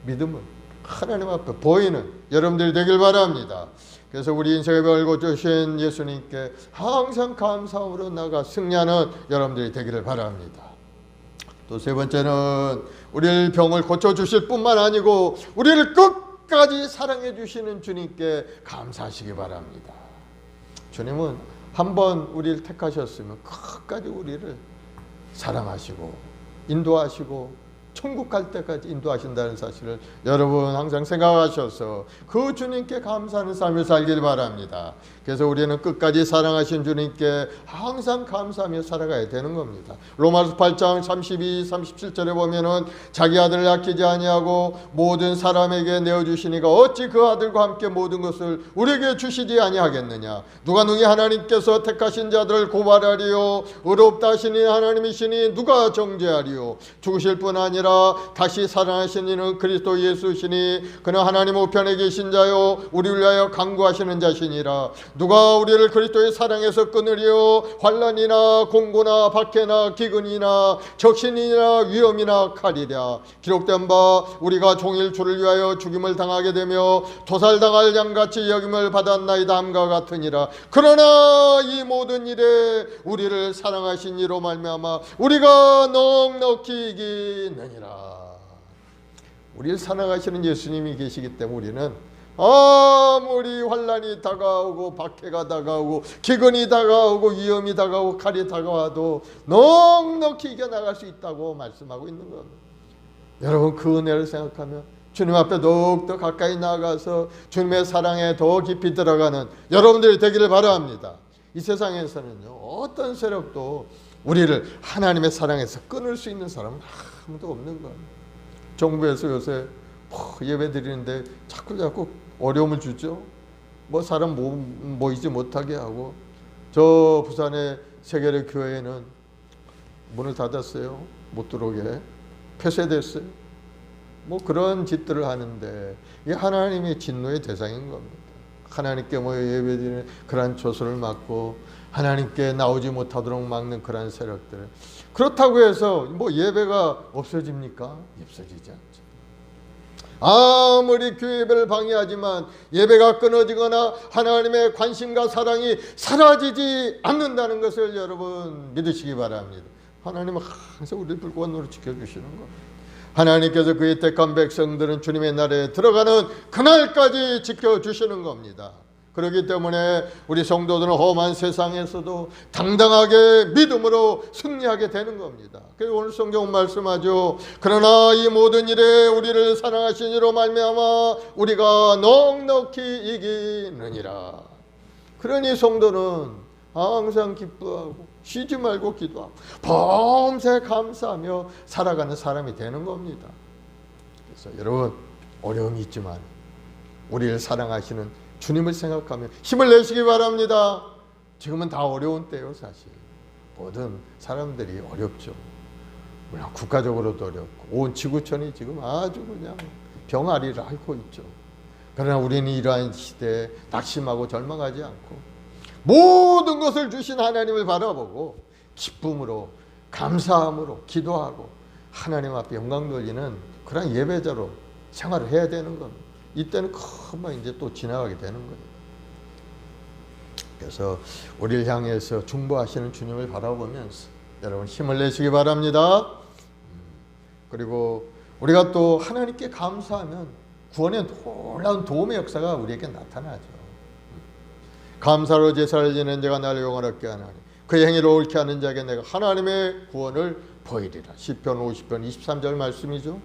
S1: 믿음은 하나님 앞에 보이는 여러분들이 되길 바랍니다. 그래서 우리 인생의 별고 주신 예수님께 항상 감사함으로 나가 승리하는 여러분들이 되기를 바랍니다. 또 세 번째는 우리를 병을 고쳐주실 뿐만 아니고 우리를 끝까지 사랑해 주시는 주님께 감사하시기 바랍니다. 주님은 한번 우리를 택하셨으면 끝까지 우리를 사랑하시고 인도하시고 천국 갈 때까지 인도하신다는 사실을 여러분 항상 생각하셔서 그 주님께 감사하는 삶을 살길 바랍니다. 그래서 우리는 끝까지 사랑하신 주님께 항상 감사하며 살아가야 되는 겁니다. 로마서 8장 32, 37절에 보면은 자기 아들을 아끼지 아니하고 모든 사람에게 내어주시니가 어찌 그 아들과 함께 모든 것을 우리에게 주시지 아니하겠느냐. 누가 능히 하나님께서 택하신 자들을 고발하리요. 의롭다 하시니 하나님이시니 누가 정죄하리요. 죽으실 뿐 아니라 다시 살아나신 이는 그리스도 예수시니 그는 하나님 우편에 계신 자요 우리를 위하여 간구하시는 자시니라. 누가 우리를 그리스도의 사랑에서 끊으리요. 환난이나 공고나 박해나 기근이나 적신이나 위험이나 칼이랴. 기록된 바 우리가 종일 주를 위하여 죽임을 당하게 되며 도살당할 양같이 여김을 받았나이다 함과 같으니라. 그러나 이 모든 일에 우리를 사랑하신 이로 말미암아 우리가 넉넉히 이기느니라. 우리를 사랑하시는 예수님이 계시기 때문에 우리는 아무리 환난이 다가오고 박해가 다가오고 기근이 다가오고 위험이 다가오고 칼이 다가와도 넉넉히 이겨나갈 수 있다고 말씀하고 있는 겁니다. 여러분, 그 은혜를 생각하면 주님 앞에 더욱더 가까이 나아가서 주님의 사랑에 더 깊이 들어가는 여러분들이 되기를 바랍니다. 이 세상에서는요, 어떤 세력도 우리를 하나님의 사랑에서 끊을 수 있는 사람은 아무도 없는 거예요. 정부에서 요새 예배 드리는데 자꾸 어려움을 주죠. 뭐 사람 모이지 못하게 하고. 저 부산의 세계의 교회는 문을 닫았어요. 못 들어오게 폐쇄됐어요. 뭐 그런 짓들을 하는데 이게 하나님의 진노의 대상인 겁니다. 하나님께 모여 예배드리는 그러한 조소를 막고 하나님께 나오지 못하도록 막는 그러한 세력들. 그렇다고 해서 뭐 예배가 없어집니까? 없어지지 않죠. 아무리 교회 예배를 방해하지만 예배가 끊어지거나 하나님의 관심과 사랑이 사라지지 않는다는 것을 여러분 믿으시기 바랍니다. 하나님은 항상 우리를 불구원으로 지켜주시는 겁니다. 하나님께서 그의 택한 백성들은 주님의 나라에 들어가는 그날까지 지켜주시는 겁니다. 그렇기 때문에 우리 성도들은 험한 세상에서도 당당하게 믿음으로 승리하게 되는 겁니다. 그리고 오늘 성경은 말씀하죠. 그러나 이 모든 일에 우리를 사랑하신 이로 말미암아 우리가 넉넉히 이기느니라. 그러니 성도는 항상 기뻐하고 쉬지 말고 기도하고 밤새 감사하며 살아가는 사람이 되는 겁니다. 그래서 여러분, 어려움이 있지만 우리를 사랑하시는 주님을 생각하며 힘을 내시기 바랍니다. 지금은 다 어려운 때요. 사실 모든 사람들이 어렵죠. 물론 국가적으로도 어렵고 온 지구촌이 지금 아주 그냥 병아리를 앓고 있죠. 그러나 우리는 이러한 시대에 낙심하고 절망하지 않고 모든 것을 주신 하나님을 바라보고 기쁨으로 감사함으로 기도하고 하나님 앞에 영광 돌리는 그런 예배자로 생활을 해야 되는 겁니다. 이때는 금방 이제 또 지나가게 되는 거예요. 그래서 우리를 향해서 중보하시는 주님을 바라보면서 여러분 힘을 내시기 바랍니다. 그리고 우리가 또 하나님께 감사하면 구원의 놀라운 도움의 역사가 우리에게 나타나죠. 감사로 제사를 지낸 자가 나를 영원롭게 하나니 그 행위를 옳게 하는 자에게 내가 하나님의 구원을 보이리라. 시편 50편 23절 말씀이죠.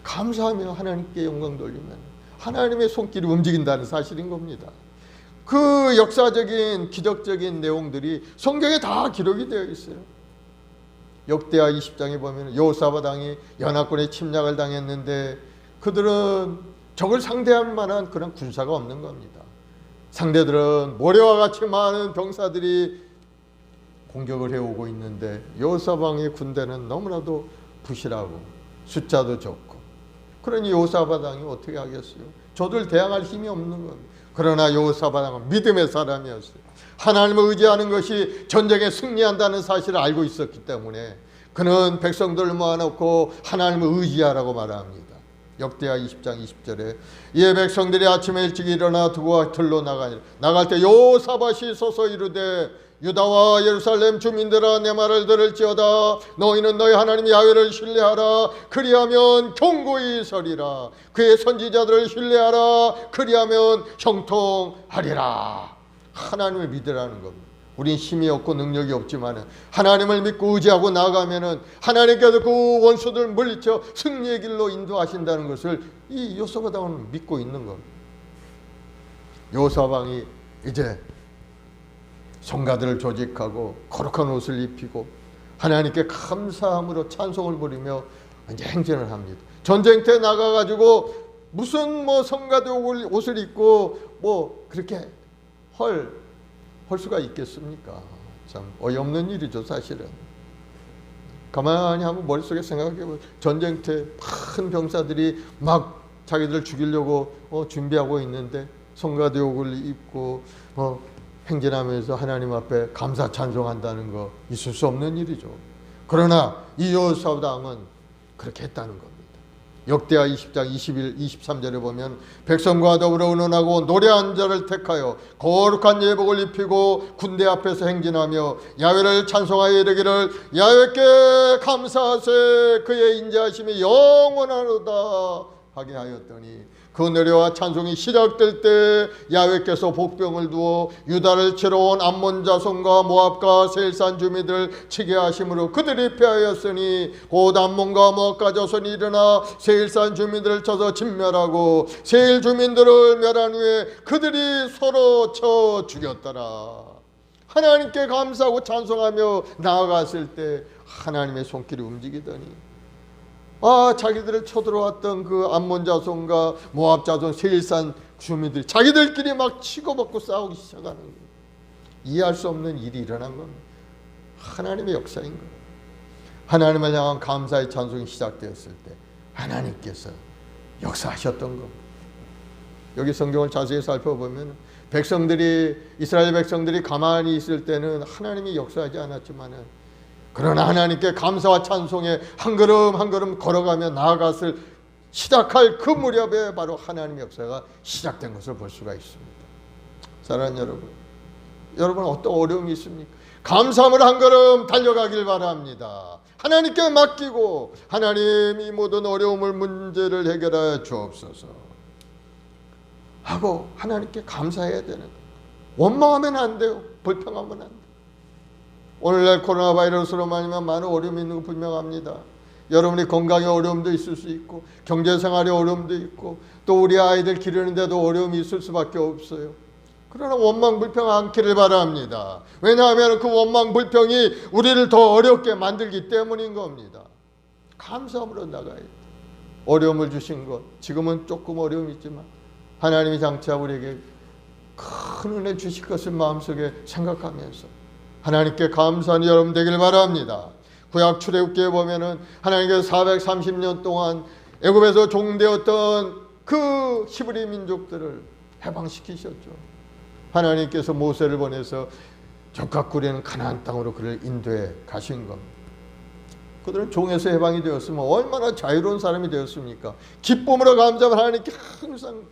S1: 감사하며 하나님께 영광 돌리면 하나님의 손길이 움직인다는 사실인 겁니다. 그 역사적인 기적적인 내용들이 성경에 다 기록이 되어 있어요. 역대하 20장에 보면 여호사밧 왕이 연합군의 침략을 당했는데 그들은 적을 상대할 만한 그런 군사가 없는 겁니다. 상대들은 모래와 같이 많은 병사들이 공격을 해오고 있는데 여호사밧 왕의 군대는 너무나도 부실하고 숫자도 적고 그러니 여호사밧 왕이 어떻게 하겠어요? 저들 대항할 힘이 없는 겁니다. 그러나 여호사밧은 믿음의 사람이었어요. 하나님을 의지하는 것이 전쟁에 승리한다는 사실을 알고 있었기 때문에 그는 백성들을 모아놓고 하나님을 의지하라고 말합니다. 역대하 20장 20절에 이에 백성들이 아침에 일찍 일어나 두고 들로 나가니라. 나갈 때 여호사밧이 서서 이르되 유다와 예루살렘 주민들아 내 말을 들을지어다. 너희는 너희 하나님 야훼를 신뢰하라. 그리하면 견고히 서리라. 그의 선지자들을 신뢰하라. 그리하면 형통하리라. 하나님을 믿으라는 겁니다. 우린 힘이 없고 능력이 없지만 하나님을 믿고 의지하고 나가면은 하나님께서 그 원수들을 물리쳐 승리의 길로 인도하신다는 것을 이 여호사밧은 믿고 있는 겁니다. 여호사밧이 이제 성가들을 조직하고 거룩한 옷을 입히고 하나님께 감사함으로 찬송을 부리며 이제 행진을 합니다. 전쟁터에 나가가지고 무슨 성가대 옷을 입고 그렇게 헐 수가 있겠습니까? 참 어이없는 일이죠, 사실은. 가만히 한번 머릿속에 생각해보면 전쟁터에 큰 병사들이 막 자기들 죽이려고 준비하고 있는데 성가대 옷을 입고 행진하면서 하나님 앞에 감사 찬송한다는 거 있을 수 없는 일이죠. 그러나 이 여호사밧은 그렇게 했다는 겁니다. 역대하 20장 21, 23절에 보면 백성과 더불어 의논하고 노래한 자를 택하여 거룩한 예복을 입히고 군대 앞에서 행진하며 야훼를 찬송하여 이르기를 야훼께 감사하세 그의 인자하심이 영원하로다 하게 하였더니 그 노래와 찬송이 시작될 때 야훼께서 복병을 두어 유다를 치러 온 암몬 자손과 모압과 세일산 주민들을 치게 하심으로 그들이 패하였으니 곧 암몬과 모압과 자손이 일어나 세일산 주민들을 쳐서 진멸하고 세일 주민들을 멸한 후에 그들이 서로 쳐 죽였더라. 하나님께 감사하고 찬송하며 나아갔을 때 하나님의 손길이 움직이더니 자기들을 쳐들어왔던 그 암몬 자손과 모압 자손 세일산 주민들이 자기들끼리 막 치고받고 싸우기 시작하는 거예요. 이해할 수 없는 일이 일어난 겁니다. 하나님의 역사인 거예요. 하나님을 향한 감사의 찬송이 시작되었을 때 하나님께서 역사하셨던 겁니다. 여기 성경을 자세히 살펴보면 이스라엘 백성들이 가만히 있을 때는 하나님이 역사하지 않았지만은 그러나 하나님께 감사와 찬송에 한 걸음 한 걸음 걸어가며 나아갔을 시작할 그 무렵에 바로 하나님의 역사가 시작된 것을 볼 수가 있습니다. 사랑하는 여러분 어떤 어려움이 있습니까? 감사함으로 한 걸음 달려가길 바랍니다. 하나님께 맡기고 하나님이 모든 어려움을 문제를 해결하여 주옵소서 하고 하나님께 감사해야 되는 거예요. 원망하면 안 돼요. 불평하면 안 돼요. 오늘날 코로나 바이러스로 말미암아 많은 어려움이 있는 거 분명합니다. 여러분이 건강에 어려움도 있을 수 있고 경제생활에 어려움도 있고 또 우리 아이들 기르는데도 어려움이 있을 수밖에 없어요. 그러나 원망 불평 않기를 바랍니다. 왜냐하면 그 원망 불평이 우리를 더 어렵게 만들기 때문인 겁니다. 감사함으로 나가야 돼요. 어려움을 주신 것 지금은 조금 어려움이 있지만 하나님이 장차 우리에게 큰 은혜 주실 것을 마음속에 생각하면서 하나님께 감사하는 여러분 되길 바랍니다. 구약 출애굽기에 보면은 하나님께서 430년 동안 애굽에서 종되었던 그 히브리 민족들을 해방시키셨죠. 하나님께서 모세를 보내서 적각 꾸리는 가나안 땅으로 그를 인도해 가신 겁니다. 그들은 종에서 해방이 되었으면 얼마나 자유로운 사람이 되었습니까? 기쁨으로 감사하면 하나님께 항상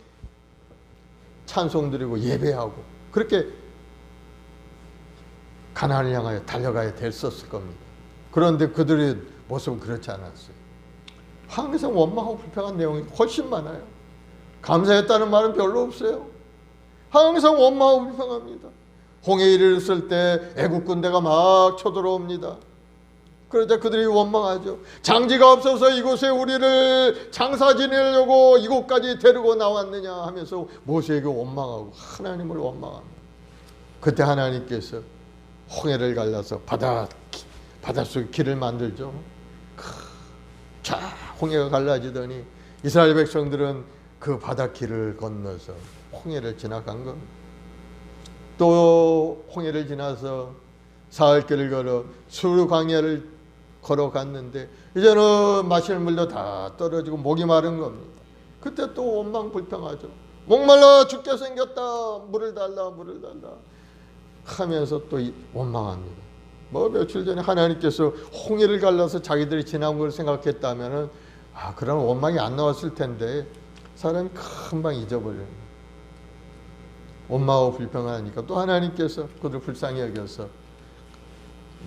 S1: 찬송드리고 예배하고 그렇게 가나안을 향하여 달려가야 됐었을 겁니다. 그런데 그들의 모습은 그렇지 않았어요. 항상 원망하고 불평한 내용이 훨씬 많아요. 감사했다는 말은 별로 없어요. 항상 원망하고 불평합니다. 홍해에 이르렀을 때 애국 군대가 막 쳐들어옵니다. 그러자 그들이 원망하죠. 장지가 없어서 이곳에 우리를 장사 지내려고 이곳까지 데리고 나왔느냐 하면서 모세에게 원망하고 하나님을 원망합니다. 그때 하나님께서 홍해를 갈라서 바닷속 길을 만들죠. 자, 홍해가 갈라지더니 이스라엘 백성들은 그 바닷길을 건너서 홍해를 지나간 겁니다. 또 홍해를 지나서 사흘길을 걸어 수르 광야를 걸어갔는데 이제는 마실 물도 다 떨어지고 목이 마른 겁니다. 그때 또 원망 불평하죠. 목말라 죽게 생겼다. 물을 달라, 물을 달라 하면서 또 원망합니다. 뭐 며칠 전에 하나님께서 홍해를 갈라서 자기들이 지나온 걸 생각했다면은 그럼 원망이 안 나왔을 텐데 사람이 금방 잊어버려요. 원망하고 불평하니까 또 하나님께서 그들을 불쌍히 여겨서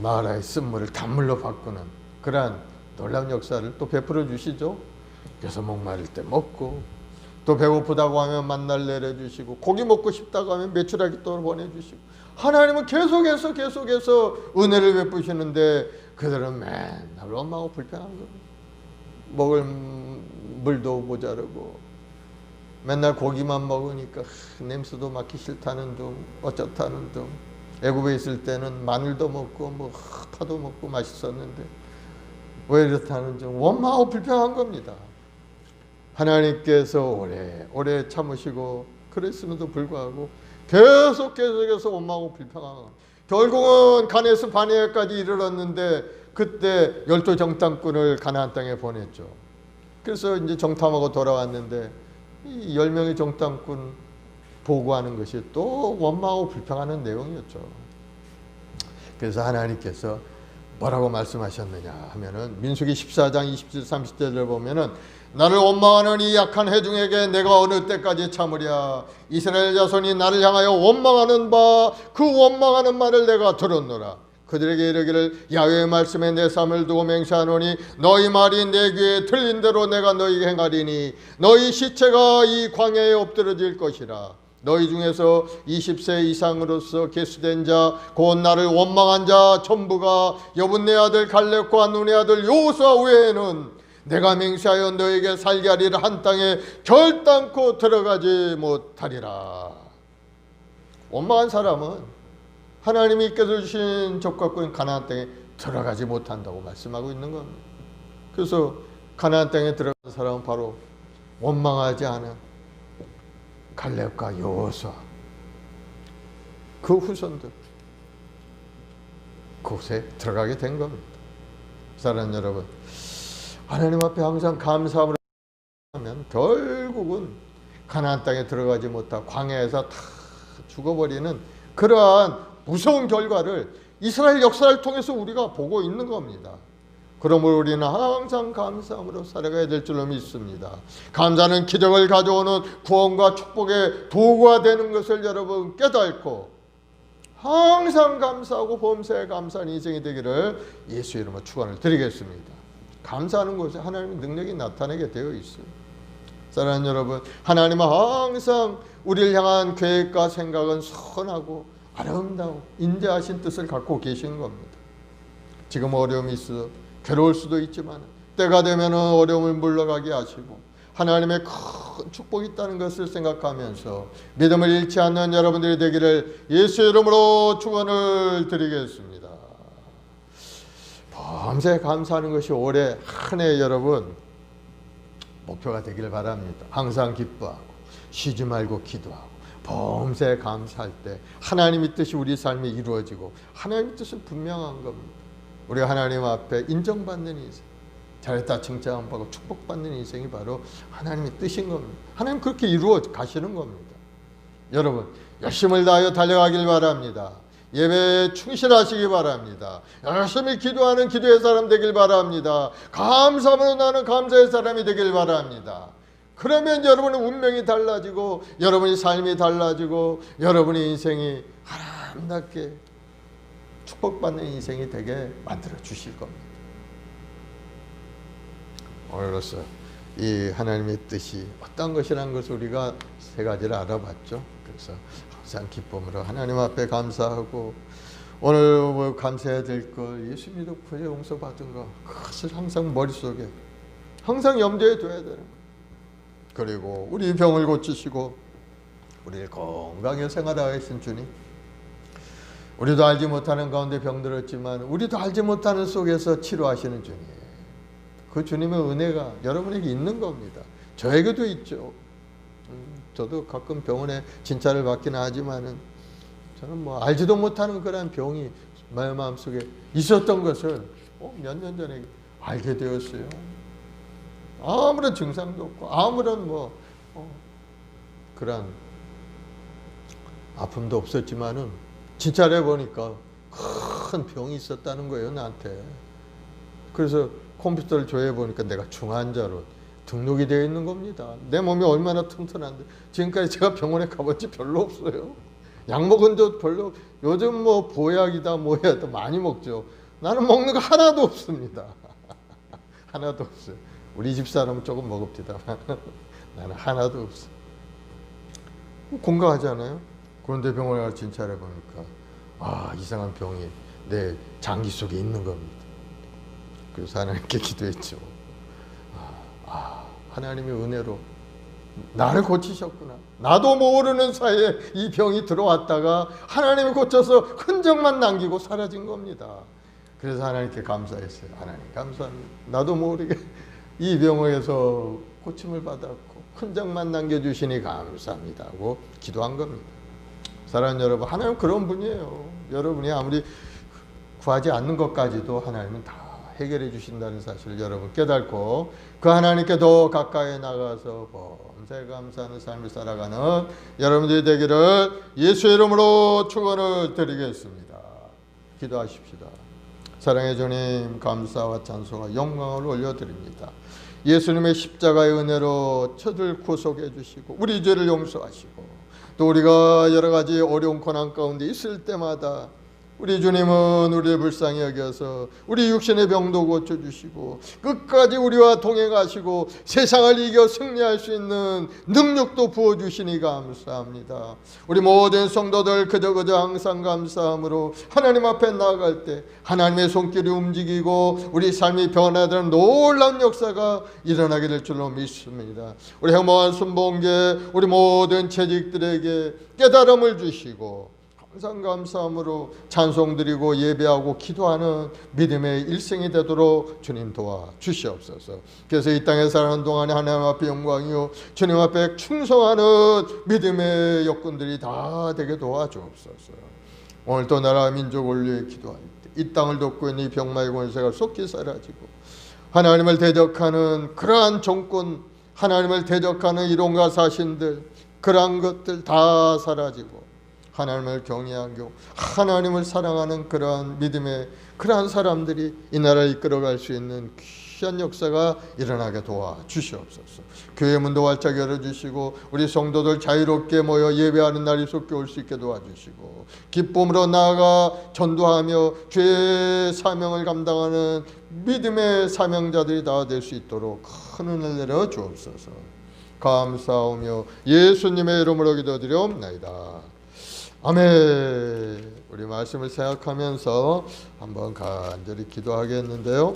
S1: 마라의 쓴물을 단물로 바꾸는 그러한 놀라운 역사를 또 베풀어 주시죠. 그래서 목마를 때 먹고 또 배고프다고 하면 만나를 내려주시고 고기 먹고 싶다고 하면 메추라기 또 보내주시고 하나님은 계속해서 은혜를 베푸시는데 그들은 맨날 원망하고 불평한 겁니다. 먹을 물도 모자르고 맨날 고기만 먹으니까 냄새도 맡기 싫다는 둥 어쩌다는 둥. 애굽에 있을 때는 마늘도 먹고 뭐 파도 먹고 맛있었는데 왜 이렇다는 둥 원망하고 불평한 겁니다. 하나님께서 오래 참으시고 그랬음에도 불구하고 계속해서 원망하고 불평한 겁니다. 결국은 가네스 바네아까지 이르렀는데 그때 12 정탐꾼을 가나안 땅에 보냈죠. 그래서 이제 정탐하고 돌아왔는데 이 10명의 정탐꾼 보고하는 것이 또 원망하고 불평하는 내용이었죠. 그래서 하나님께서 뭐라고 말씀하셨느냐 하면은 민수기 14장 27, 30절을 보면은 나를 원망하는 이 약한 회중에게 내가 어느 때까지 참으랴. 이스라엘 자손이 나를 향하여 원망하는 바 그 원망하는 말을 내가 들었노라. 그들에게 이르기를 야훼의 말씀에 내 삶을 두고 맹세하노니 너희 말이 내 귀에 들린 대로 내가 너희에게 행하리니 너희 시체가 이 광야에 엎드러질 것이라. 너희 중에서 20세 이상으로서 계수된 자 곧 나를 원망한 자 전부가 여분네 아들 갈렙과 눈의 아들 여호수아 외에는 내가 맹세하여 너에게 살게 하리라 한 땅에 결단코 들어가지 못하리라. 원망한 사람은 하나님이 이끌어 주신 족과권 가나안 땅에 들어가지 못한다고 말씀하고 있는 겁니다. 그래서 가나안 땅에 들어간 사람은 바로 원망하지 않은 갈렙과 여호수아 그 후손들 그곳에 들어가게 된 겁니다. 사랑하는 여러분, 하나님 앞에 항상 감사함으로 하면 결국은 가나안 땅에 들어가지 못하고 광야에서 다 죽어버리는 그러한 무서운 결과를 이스라엘 역사를 통해서 우리가 보고 있는 겁니다. 그러므로 우리는 항상 감사함으로 살아가야 될 줄로 믿습니다. 감사는 기적을 가져오는 구원과 축복의 도구가 되는 것을 여러분 깨닫고 항상 감사하고 범사에 감사한 인생이 되기를 예수 이름으로 축원을 드리겠습니다. 감사하는 곳에 하나님의 능력이 나타나게 되어 있어요. 사랑하는 여러분, 하나님은 항상 우리를 향한 계획과 생각은 선하고 아름다운 인자하신 뜻을 갖고 계신 겁니다. 지금 어려움이 있어 괴로울 수도 있지만 때가 되면 어려움을 물러가게 하시고 하나님의 큰 축복이 있다는 것을 생각하면서 믿음을 잃지 않는 여러분들이 되기를 예수 이름으로 축원을 드리겠습니다. 밤새 감사하는 것이 올해 한 해 여러분 목표가 되기를 바랍니다. 항상 기뻐하고 쉬지 말고 기도하고 범새 감사할 때 하나님의 뜻이 우리 삶에 이루어지고 하나님의 뜻은 분명한 겁니다. 우리가 하나님 앞에 인정받는 인생, 잘했다 칭찬받고 축복받는 인생이 바로 하나님의 뜻인 겁니다. 하나님 그렇게 이루어 가시는 겁니다. 여러분 열심을 다하여 달려가길 바랍니다. 예배에 충실하시기 바랍니다. 열심히 기도하는 기도의 사람 되길 바랍니다. 감사함으로 나는 감사의 사람이 되길 바랍니다. 그러면 여러분의 운명이 달라지고 여러분의 삶이 달라지고 여러분의 인생이 아름답게 축복받는 인생이 되게 만들어 주실 겁니다. 오늘로써 이 하나님의 뜻이 어떤 것이라는 것을 우리가 세 가지를 알아봤죠. 그래서 항상 기쁨으로 하나님 앞에 감사하고 오늘 감사해야 될 것 예수 믿고 구제 용서받은 것 그것을 항상 머릿속에 항상 염두에 둬야 되는 거예요. 그리고 우리 병을 고치시고 우리를 건강하게 생활하게 하신 주님, 우리도 알지 못하는 가운데 병들었지만 우리도 알지 못하는 속에서 치료하시는 주님, 그 주님의 은혜가 여러분에게 있는 겁니다. 저에게도 있죠. 저도 가끔 병원에 진찰을 받기는 하지만은 저는 뭐 알지도 못하는 그런 병이 내 마음속에 있었던 것을 몇 년 전에 알게 되었어요. 아무런 증상도 없고 아무런 그런 아픔도 없었지만은 진찰해 보니까 큰 병이 있었다는 거예요, 나한테. 그래서 컴퓨터를 조회해 보니까 내가 중환자로 등록이 되어 있는 겁니다. 내 몸이 얼마나 튼튼한데. 지금까지 제가 병원에 가본 지 별로 없어요. 약 먹은 적 별로. 요즘 뭐 보약이다 뭐야 또 많이 먹죠. 나는 먹는 거 하나도 없습니다. 하나도 없어요. 우리 집 사람은 조금 먹읍디다만 나는 하나도 없어. 건강하잖아요. 그런데 병원에 가서 진찰해 보니까 이상한 병이 내 장기 속에 있는 겁니다. 그래서 하나님께 기도했죠. 하나님의 은혜로 나를 고치셨구나. 나도 모르는 사이에 이 병이 들어왔다가 하나님이 고쳐서 흔적만 남기고 사라진 겁니다. 그래서 하나님께 감사했어요. 하나님 감사합니다. 나도 모르게 이 병에서 고침을 받았고 흔적만 남겨주시니 감사합니다 하고 기도한 겁니다. 사랑하는 여러분, 하나님은 그런 분이에요. 여러분이 아무리 구하지 않는 것까지도 하나님은 다 해결해 주신다는 사실을 여러분 깨닫고 그 하나님께 더 가까이 나가서 범사에 감사하는 삶을 살아가는 여러분들이 되기를 예수의 이름으로 축원을 드리겠습니다. 기도하십시다. 사랑의 주님, 감사와 찬송과 영광을 올려드립니다. 예수님의 십자가의 은혜로 저들 구속해 주시고 우리 죄를 용서하시고 또 우리가 여러 가지 어려운 고난 가운데 있을 때마다 우리 주님은 우리를 불쌍히 여겨서 우리 육신의 병도 고쳐주시고 끝까지 우리와 동행하시고 세상을 이겨 승리할 수 있는 능력도 부어주시니 감사합니다. 우리 모든 성도들 그저 항상 감사함으로 하나님 앞에 나아갈 때 하나님의 손길이 움직이고 우리 삶이 변화되는 놀라운 역사가 일어나게 될 줄로 믿습니다. 우리 행복한 순봉계 우리 모든 재직들에게 깨달음을 주시고 항상 감사함으로 찬송드리고 예배하고 기도하는 믿음의 일생이 되도록 주님 도와주시옵소서. 그래서 이 땅에 사는 동안에 하나님 앞에 영광이요 주님 앞에 충성하는 믿음의 여건들이 다 되게 도와주옵소서. 오늘 또 나라 민족을 위해 기도할 때 이 땅을 돕고 있는 이 병마의 권세가 속히 사라지고 하나님을 대적하는 그러한 정권, 하나님을 대적하는 이론과 사신들, 그러한 것들 다 사라지고 하나님을 경외하고 하나님을 사랑하는 그러한 믿음의 그러한 사람들이 이 나라를 이끌어갈 수 있는 귀한 역사가 일어나게 도와주시옵소서. 교회 문도 활짝 열어주시고 우리 성도들 자유롭게 모여 예배하는 날이 속히 올 수 있게 도와주시고 기쁨으로 나아가 전도하며 죄의 사명을 감당하는 믿음의 사명자들이 다 될 수 있도록 큰 은혜를 내려 주옵소서. 감사하며 예수님의 이름으로 기도드리옵나이다. 아멘. 우리 말씀을 생각하면서 한번 간절히 기도하겠는데요.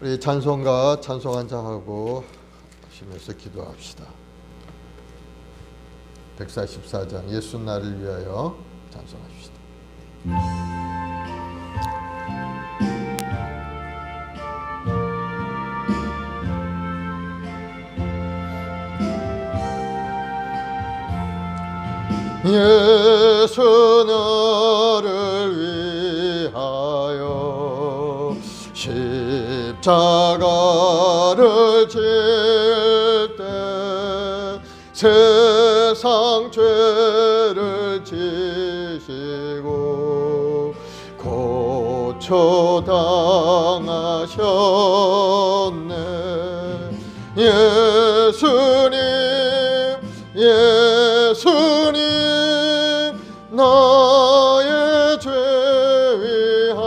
S1: 우리 찬송가 찬송 한장 하고 하시면서 기도합시다. 144장 예수 나를 위하여 찬송합시다. 예수 나를 위하여 십자가를 질 때 세상 죄를 지시고 고쳐 당하셨네. 예수님 나의 죄 위하여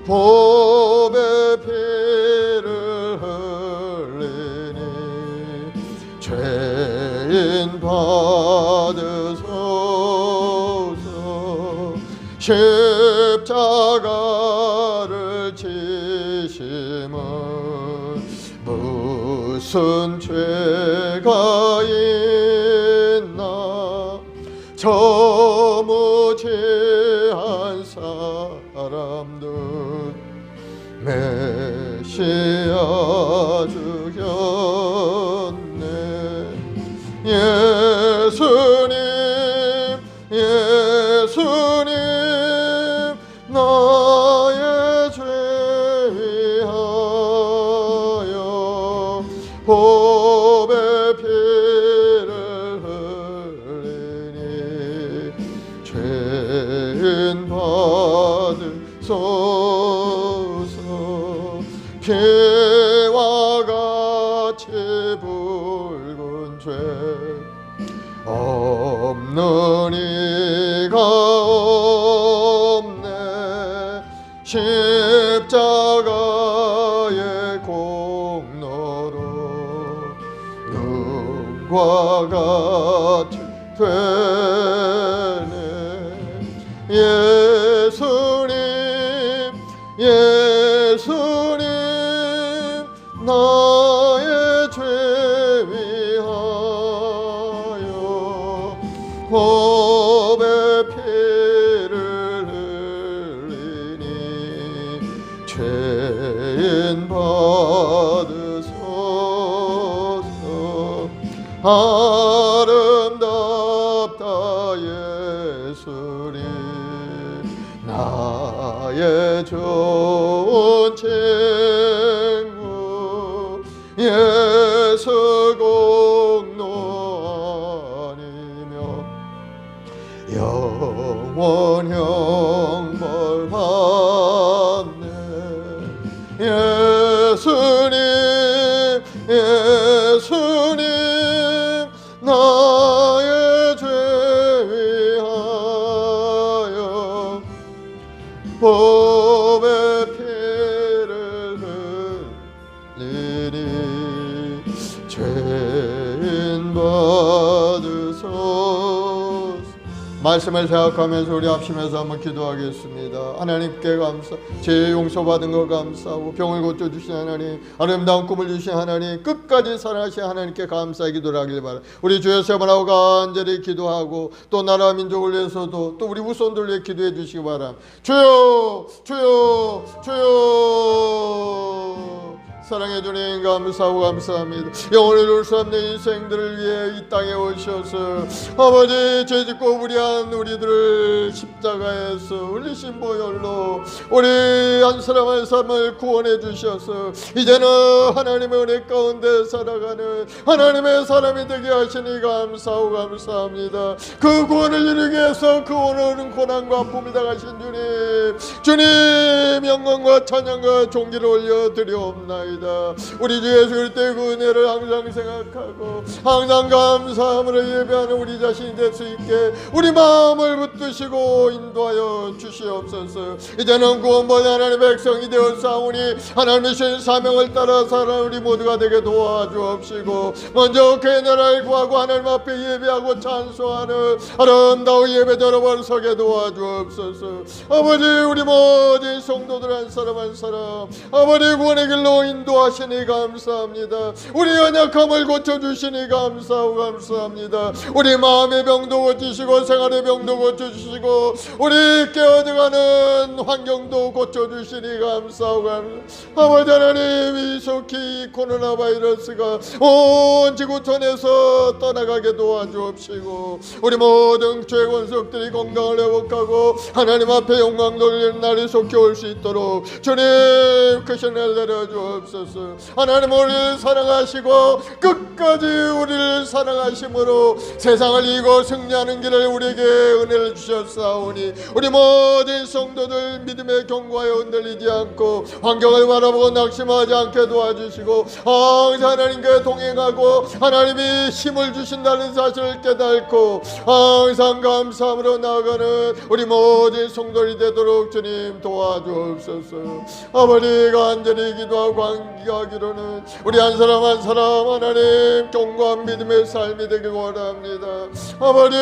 S1: 보배 피를 흘리니 죄인 받으소서. 십자가를 지심은 무슨 죄가 있나 저 무지한 사람들 메시아 주였네. 예수님 나의 죄 위하여 죄인 받으소서. 피와 같이 붉은 죄 없는 이가 없네. 십자가의 공로로 눈과 같이 되네. 예수님 예수님 나의 죄 위하여 법의 피를 흘리니 죄인 받으소서. 아름답다 예수님 나의 좋은 친구. 예수 공로 아니며 영원 형벌 받네. 예수님 예수님 나의 죄 위하여 법의 피를 흘리니 죄인 받으소서. 말씀을 생각하면서 우리 합심해서 한번 기도하겠습니다. 하나님께 감사, 죄 용서받은 거 감사하고 병을 고쳐주신 하나님, 아름다운 꿈을 주신 하나님, 끝까지 사랑하신 하나님께 감사의 기도를 하길 바랍니다. 우리 주의 세번하고 간절히 기도하고 또 나라 민족을 위해서도 또 우리 후손들을 위해 기도해 주시기 바랍니다. 주여 주여 주여. 사랑해 주님 감사하고 감사합니다. 영원히 올 수 없는 인생들을 위해 이 땅에 오셔서 아버지 죄짓고 무리한 우리들을 십자가에서 흘리신 보혈로 우리 한 사람 한 사람을 구원해 주셔서 이제는 하나님의 은혜 가운데 살아가는 하나님의 사람이 되게 하시니 감사하고 감사합니다. 그 구원을 이루기 위해서 그 오늘은 고난과 아픔을 당하신 주님 영광과 찬양과 존귀를 올려드리옵나이다. 우리 주 예수 그리스도의 그 은혜를 항상 생각하고 항상 감사함으로 예배하는 우리 자신이 될 수 있게 우리 마음을 붙드시고 인도하여 주시옵소서. 이제는 구원받은 하나님의 백성이 되었사오니 하나님의 신 사명을 따라 살아 우리 모두가 되게 도와주옵시고 먼저 그의 나라를 구하고 하나님 앞에 예배하고 찬송하는 아름다운 예배자로 벌서게 도와주옵소서. 아버지 우리 모든 성도들 한 사람 한 사람 아버지 구원의 길로 인도하시니 감사합니다. 우리 연약함을 고쳐주시니 감사하고 감사합니다. 우리 마음의 병도 고치시고 생활의 병도 고쳐주시고 우리 깨어져가는 환경도 고쳐주시니 감사하고 감사합니다. 아버지 하나님 이속히 코로나 바이러스가 온 지구촌에서 떠나가게 도와주옵시고 우리 모든 죄 권속들이 건강을 회복하고 하나님 앞에 영광 돌리는 날이 속히 올 수 있도록 주님 크신 날 내려주옵소서. 하나님 우리를 사랑하시고 끝까지 우리를 사랑하심으로 세상을 이기고 승리하는 길을 우리에게 은혜를 주셨사오니 우리 모든 성도들 믿음에 견고하여 흔들리지 않고 환경을 바라보고 낙심하지 않게 도와주시고 항상 하나님께 동행하고 하나님이 힘을 주신다는 사실을 깨닫고 항상 감사함으로 나아가는 우리 모든 성도들이 되도록 주님 도와주옵소서. 아버지 간절히 기도하고 관계하기로는 우리 한 사람 한 사람 하나님 견고한 믿음의 삶이 되길 원합니다. 아버지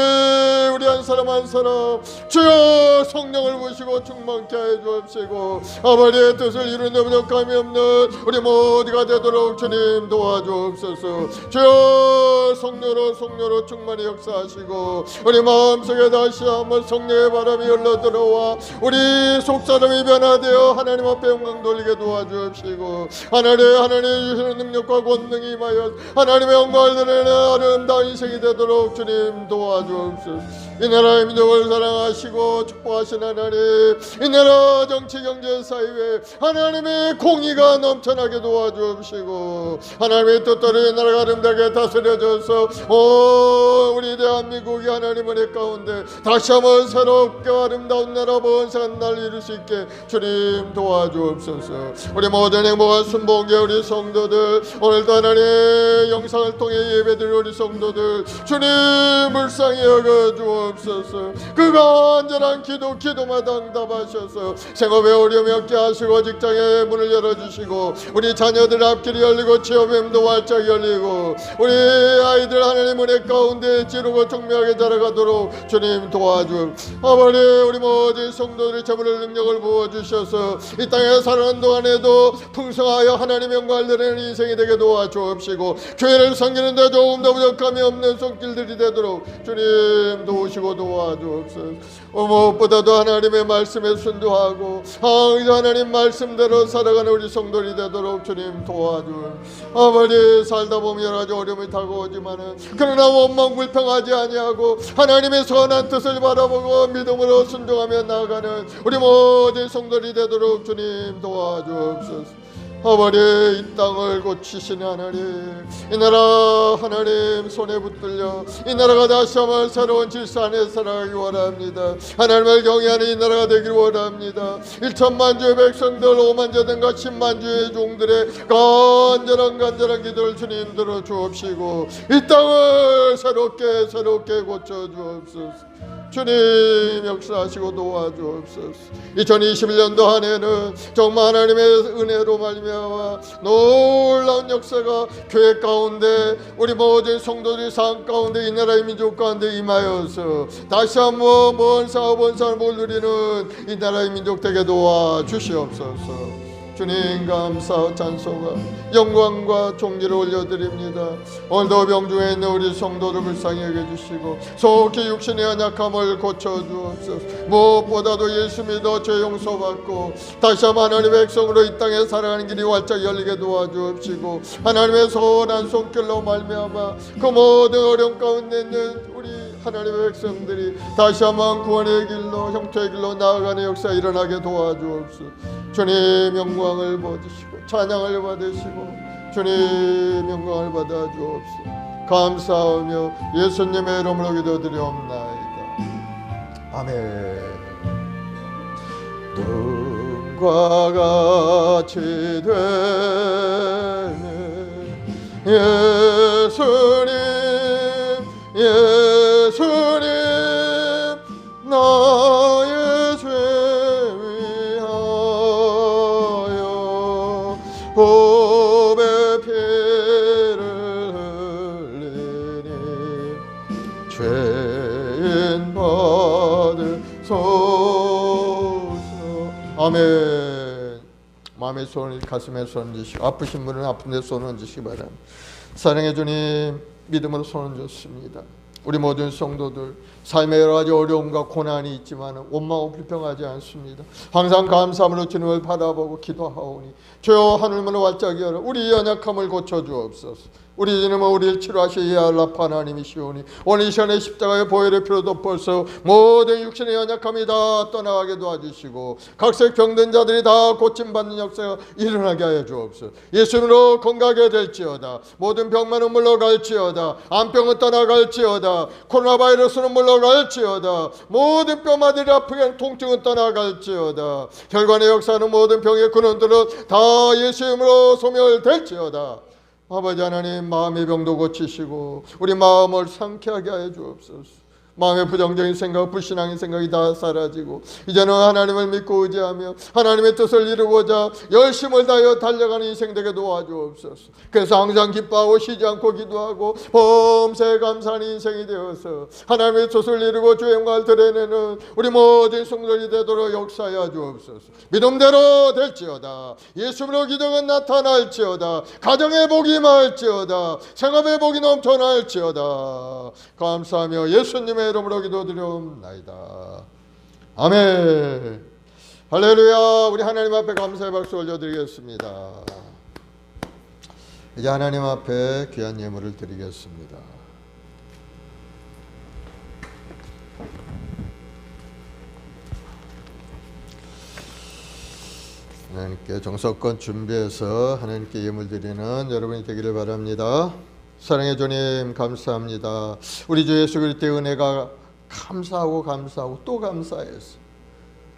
S1: 우리 한 사람 한 사람 주여 성령을 부시고 충만케 해 주옵시고 아버지의 뜻을 이루는 부족함이 없는 우리 모두가 되도록 주님 도와주옵소서. 주여 성령으로 충만히 역사하시고 우리 마음속에 다시 한번 성령의 바람이 흘러들어와 우리 속사람이 변화되어 하나님 앞에 영광 돌리게 도와주옵시고 하나님 주시는 능력과 권능이 임하여 하나님의 영광을 드리는 아름다운 인생이 되도록 주님 도와주옵소서. 이 나라의 민족을 사랑하시고 축복하신 하나님, 이 나라 정치 경제 사회에 하나님의 공의가 넘쳐나게 도와주옵시고 하나님의 뜻대로 이 나라가 아름답게 다스려져서 우리 대한민국이 하나님 은혜 가운데 다시 한번 새롭게 아름다운 나라 번성한 날 이룰 수 있게 주님 도와주옵소서. 우리 모든 행복한 순복의 우리 성도들, 오늘도 하나님 영상을 통해 예배드릴 우리 성도들 주님 불쌍히 여겨주옵소서. 그 간절한 기도마다 응답하셔서 생업에 어려움이 없게 하시고 직장의 문을 열어주시고 우리 자녀들 앞길이 열리고 취업의 문도 활짝 열리고 우리 아이들 하나님 은혜 가운데 지르고 총명하게 자라가도록 주님 도와주. 아버지, 우리 모든 성도들의 재물을 능력을 부어주셔서 이 땅에 사는 동안에도 풍성하여 하나님의 영광을 드리는 인생이 되게 도와주옵시고 교회를 섬기는 데 조금 더 부족함이 없는 손길들이 되도록 주님 도우시고 도와주옵소서. 무엇보다도 하나님의 말씀에 순도하고 하나님 말씀대로 살아가는 우리 성도들이 되도록 주님 도와주옵소서. 아버지, 살다 보면 여러 가지 어려움이 다가오지만은 그러나 원망 불평하지 아니하고 하나님의 선한 뜻을 바라보고 믿음으로 순종하며 나아가는 우리 모든 성도들이 되도록 주님 도와주옵소서. 아버지, 이 땅을 고치시는 하나님, 이 나라 하나님 손에 붙들려 이 나라가 다시 한번 새로운 질서 안에 살아가기 원합니다. 하나님을 경외하는 이 나라가 되길 원합니다. 1천만 주의 백성들, 5만 자든가 10만 주의 종들의 간절한 기도를 주님 들어 주옵시고 이 땅을 새롭게 고쳐 주옵소서. 주님 역사하시고 도와주옵소서. 2021년도 한 해는 정말 하나님의 은혜로 말미암아 놀라운 역사가 교회 가운데 우리 모든 성도들의 삶 가운데 이 나라의 민족 가운데 임하여서 다시 한번 먼 사업을 누리는 이 나라의 민족 되게 도와주시옵소서. 주님 감사 찬송과 영광과 존귀를 올려드립니다. 오늘도 병중에 있는 우리 성도를 불쌍히 여겨주시고 속히 육신의 연약함을 고쳐주옵소서. 무엇보다도 예수 믿어 죄 용서받고 다시 한번 하나님의 백성으로 이 땅에 살아가는 길이 활짝 열리게 도와주옵시고 하나님의 선한 손길로 말미암아 그 모든 어려움 가운데 있는 우리 하나님의 백성들이 다시 한번 구원의 길로 형통의 길로 나아가는 역사 일어나게 도와주옵소서. 주님 영광을 받으시고 찬양을 받으시고 주님 영광을 받아 주옵소서. 감사하며 예수님의 이름으로 기도드리옵나이다. 아멘. 눈과 같이 되는 예수님 나의 죄 위하여 보배 피를 흘리니 죄인 받으소서. 아멘. 마음의 손을 가슴에 손 얹으시고 아프신 분은 아픈데 손 얹으시기 바랍니다. 사랑해 주님, 믿음으로 손 얹었습니다. 우리 모든 성도들 삶에 여러 가지 어려움과 고난이 있지만 원망하고 불평하지 않습니다. 항상 감사함으로 주님을 바라보고 기도하오니 주여 하늘문을 활짝 열어 우리 연약함을 고쳐주옵소서. 우리 주님은 우리를 치료하시기에 알라파 하나님이시오니 오늘 이 시간에 십자가의 보혈의 피로 덮어서 모든 육신의 연약함이 다 떠나가게 도와주시고 각색 병든 자들이 다 고침받는 역사가 일어나게 하여 주옵소서. 예수님으로 건강하게 될지어다. 모든 병만은 물러갈지어다. 암병은 떠나갈지어다. 코로나 바이러스는 물러갈지어다. 모든 뼈마디를 아프게 통증은 떠나갈지어다. 혈관의 역사는 모든 병의 근원들은 다 예수님으로 소멸될지어다. 아버지 하나님, 마음의 병도 고치시고 우리 마음을 상쾌하게 하여 주옵소서. 마음의 부정적인 생각, 불신앙의 생각이 다 사라지고 이제는 하나님을 믿고 의지하며 하나님의 뜻을 이루고자 열심을 다하여 달려가는 인생 되게 도와주옵소서. 그래서 항상 기뻐하고 쉬지 않고 기도하고 범세 감사하는 인생이 되어서 하나님의 뜻을 이루고 주의 영광을 드러내는 우리 모든 성도들이 되도록 역사하여 주옵소서. 믿음대로 될지어다. 예수님으로 기적은 나타날지어다. 가정의 복이 임할지어다. 생업의 복이 넘쳐날지어다. 감사하며 예수님의 이름으로 기도드리옵나이다. 아멘. 할렐루야. 우리 하나님 앞에 감사의 박수 올려드리겠습니다. 이제 하나님 앞에 귀한 예물을 드리겠습니다. 하나님께 정성껏 준비해서 하나님께 예물 드리는 여러분이 되기를 바랍니다. 사랑의 주님 감사합니다. 우리 주 예수 그리스도의 은혜가 감사하고 또 감사해서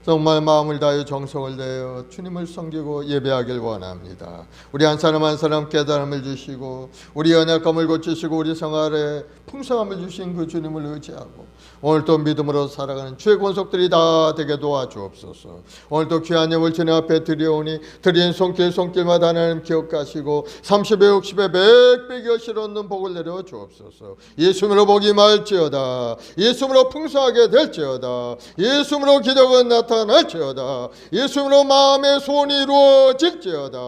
S1: 정말 마음을 다해 정성을 다하여 주님을 섬기고 예배하길 원합니다. 우리 한 사람 한 사람 깨달음을 주시고 우리 연약함을 고치시고 우리 생활에 풍성함을 주신 그 주님을 의지하고 오늘도 믿음으로 살아가는 주의 권속들이 다 되게 도와주옵소서. 오늘도 귀한 예물 주님 앞에 드려오니 드린 손길마다 하나님 기억하시고 30배 60배 100배 여실 얻는 복을 내려 주옵소서. 예수님으로 복이 말지어다. 예수님으로 풍성하게 될지어다. 예수님으로 기적은 나타날지어다. 예수님으로 마음의 소원이 이루어질지어다.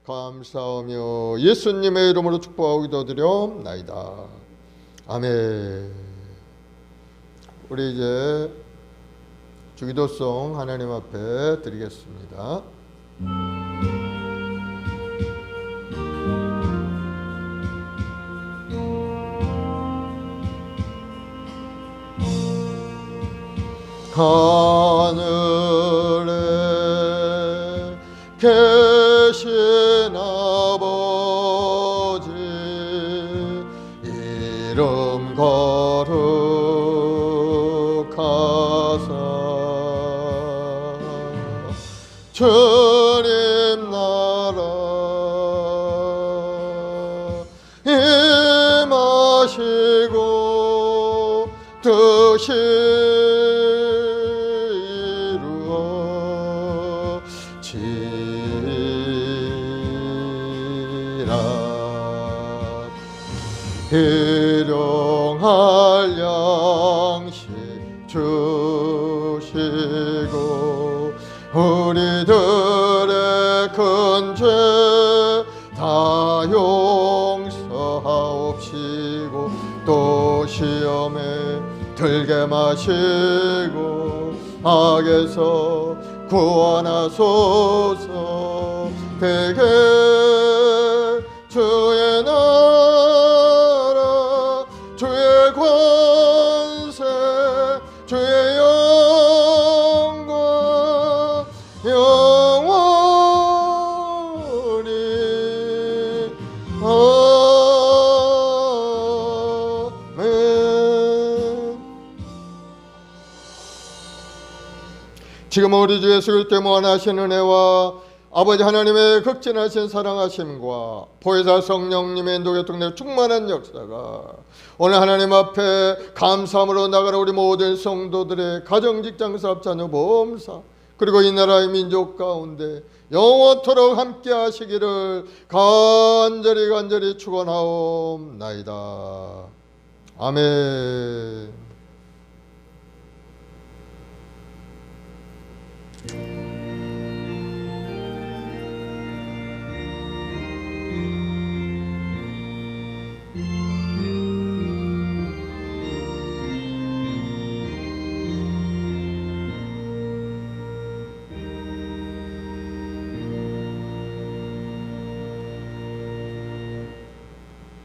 S1: 감사하며 예수님의 이름으로 축복하고 기도드리옵나이다. 아멘. 우리 이제 주기도송 하나님 앞에 드리겠습니다. 하늘에 계신 아버지 이름 거룩하사 주님 나라 임하시고 뜻이 일용할 양식 주시고 우리들의 큰 죄 다 용서하옵시고 또 시험에 들게 마시고 악에서 구원하소서. 대개 주의 나라 주의 권세 주의 영광 영원히 아멘. 지금 우리 주 예수 그리스도의 무한하신 은혜와 아버지 하나님의 극진하신 사랑하심과 보혜사 성령님의 인도교통내 충만한 역사가 오늘 하나님 앞에 감사함으로 나가는 우리 모든 성도들의 가정, 직장, 사업, 자녀, 보험사 그리고 이 나라의 민족 가운데 영원토록 함께 하시기를 간절히 축원하옵나이다. 아멘.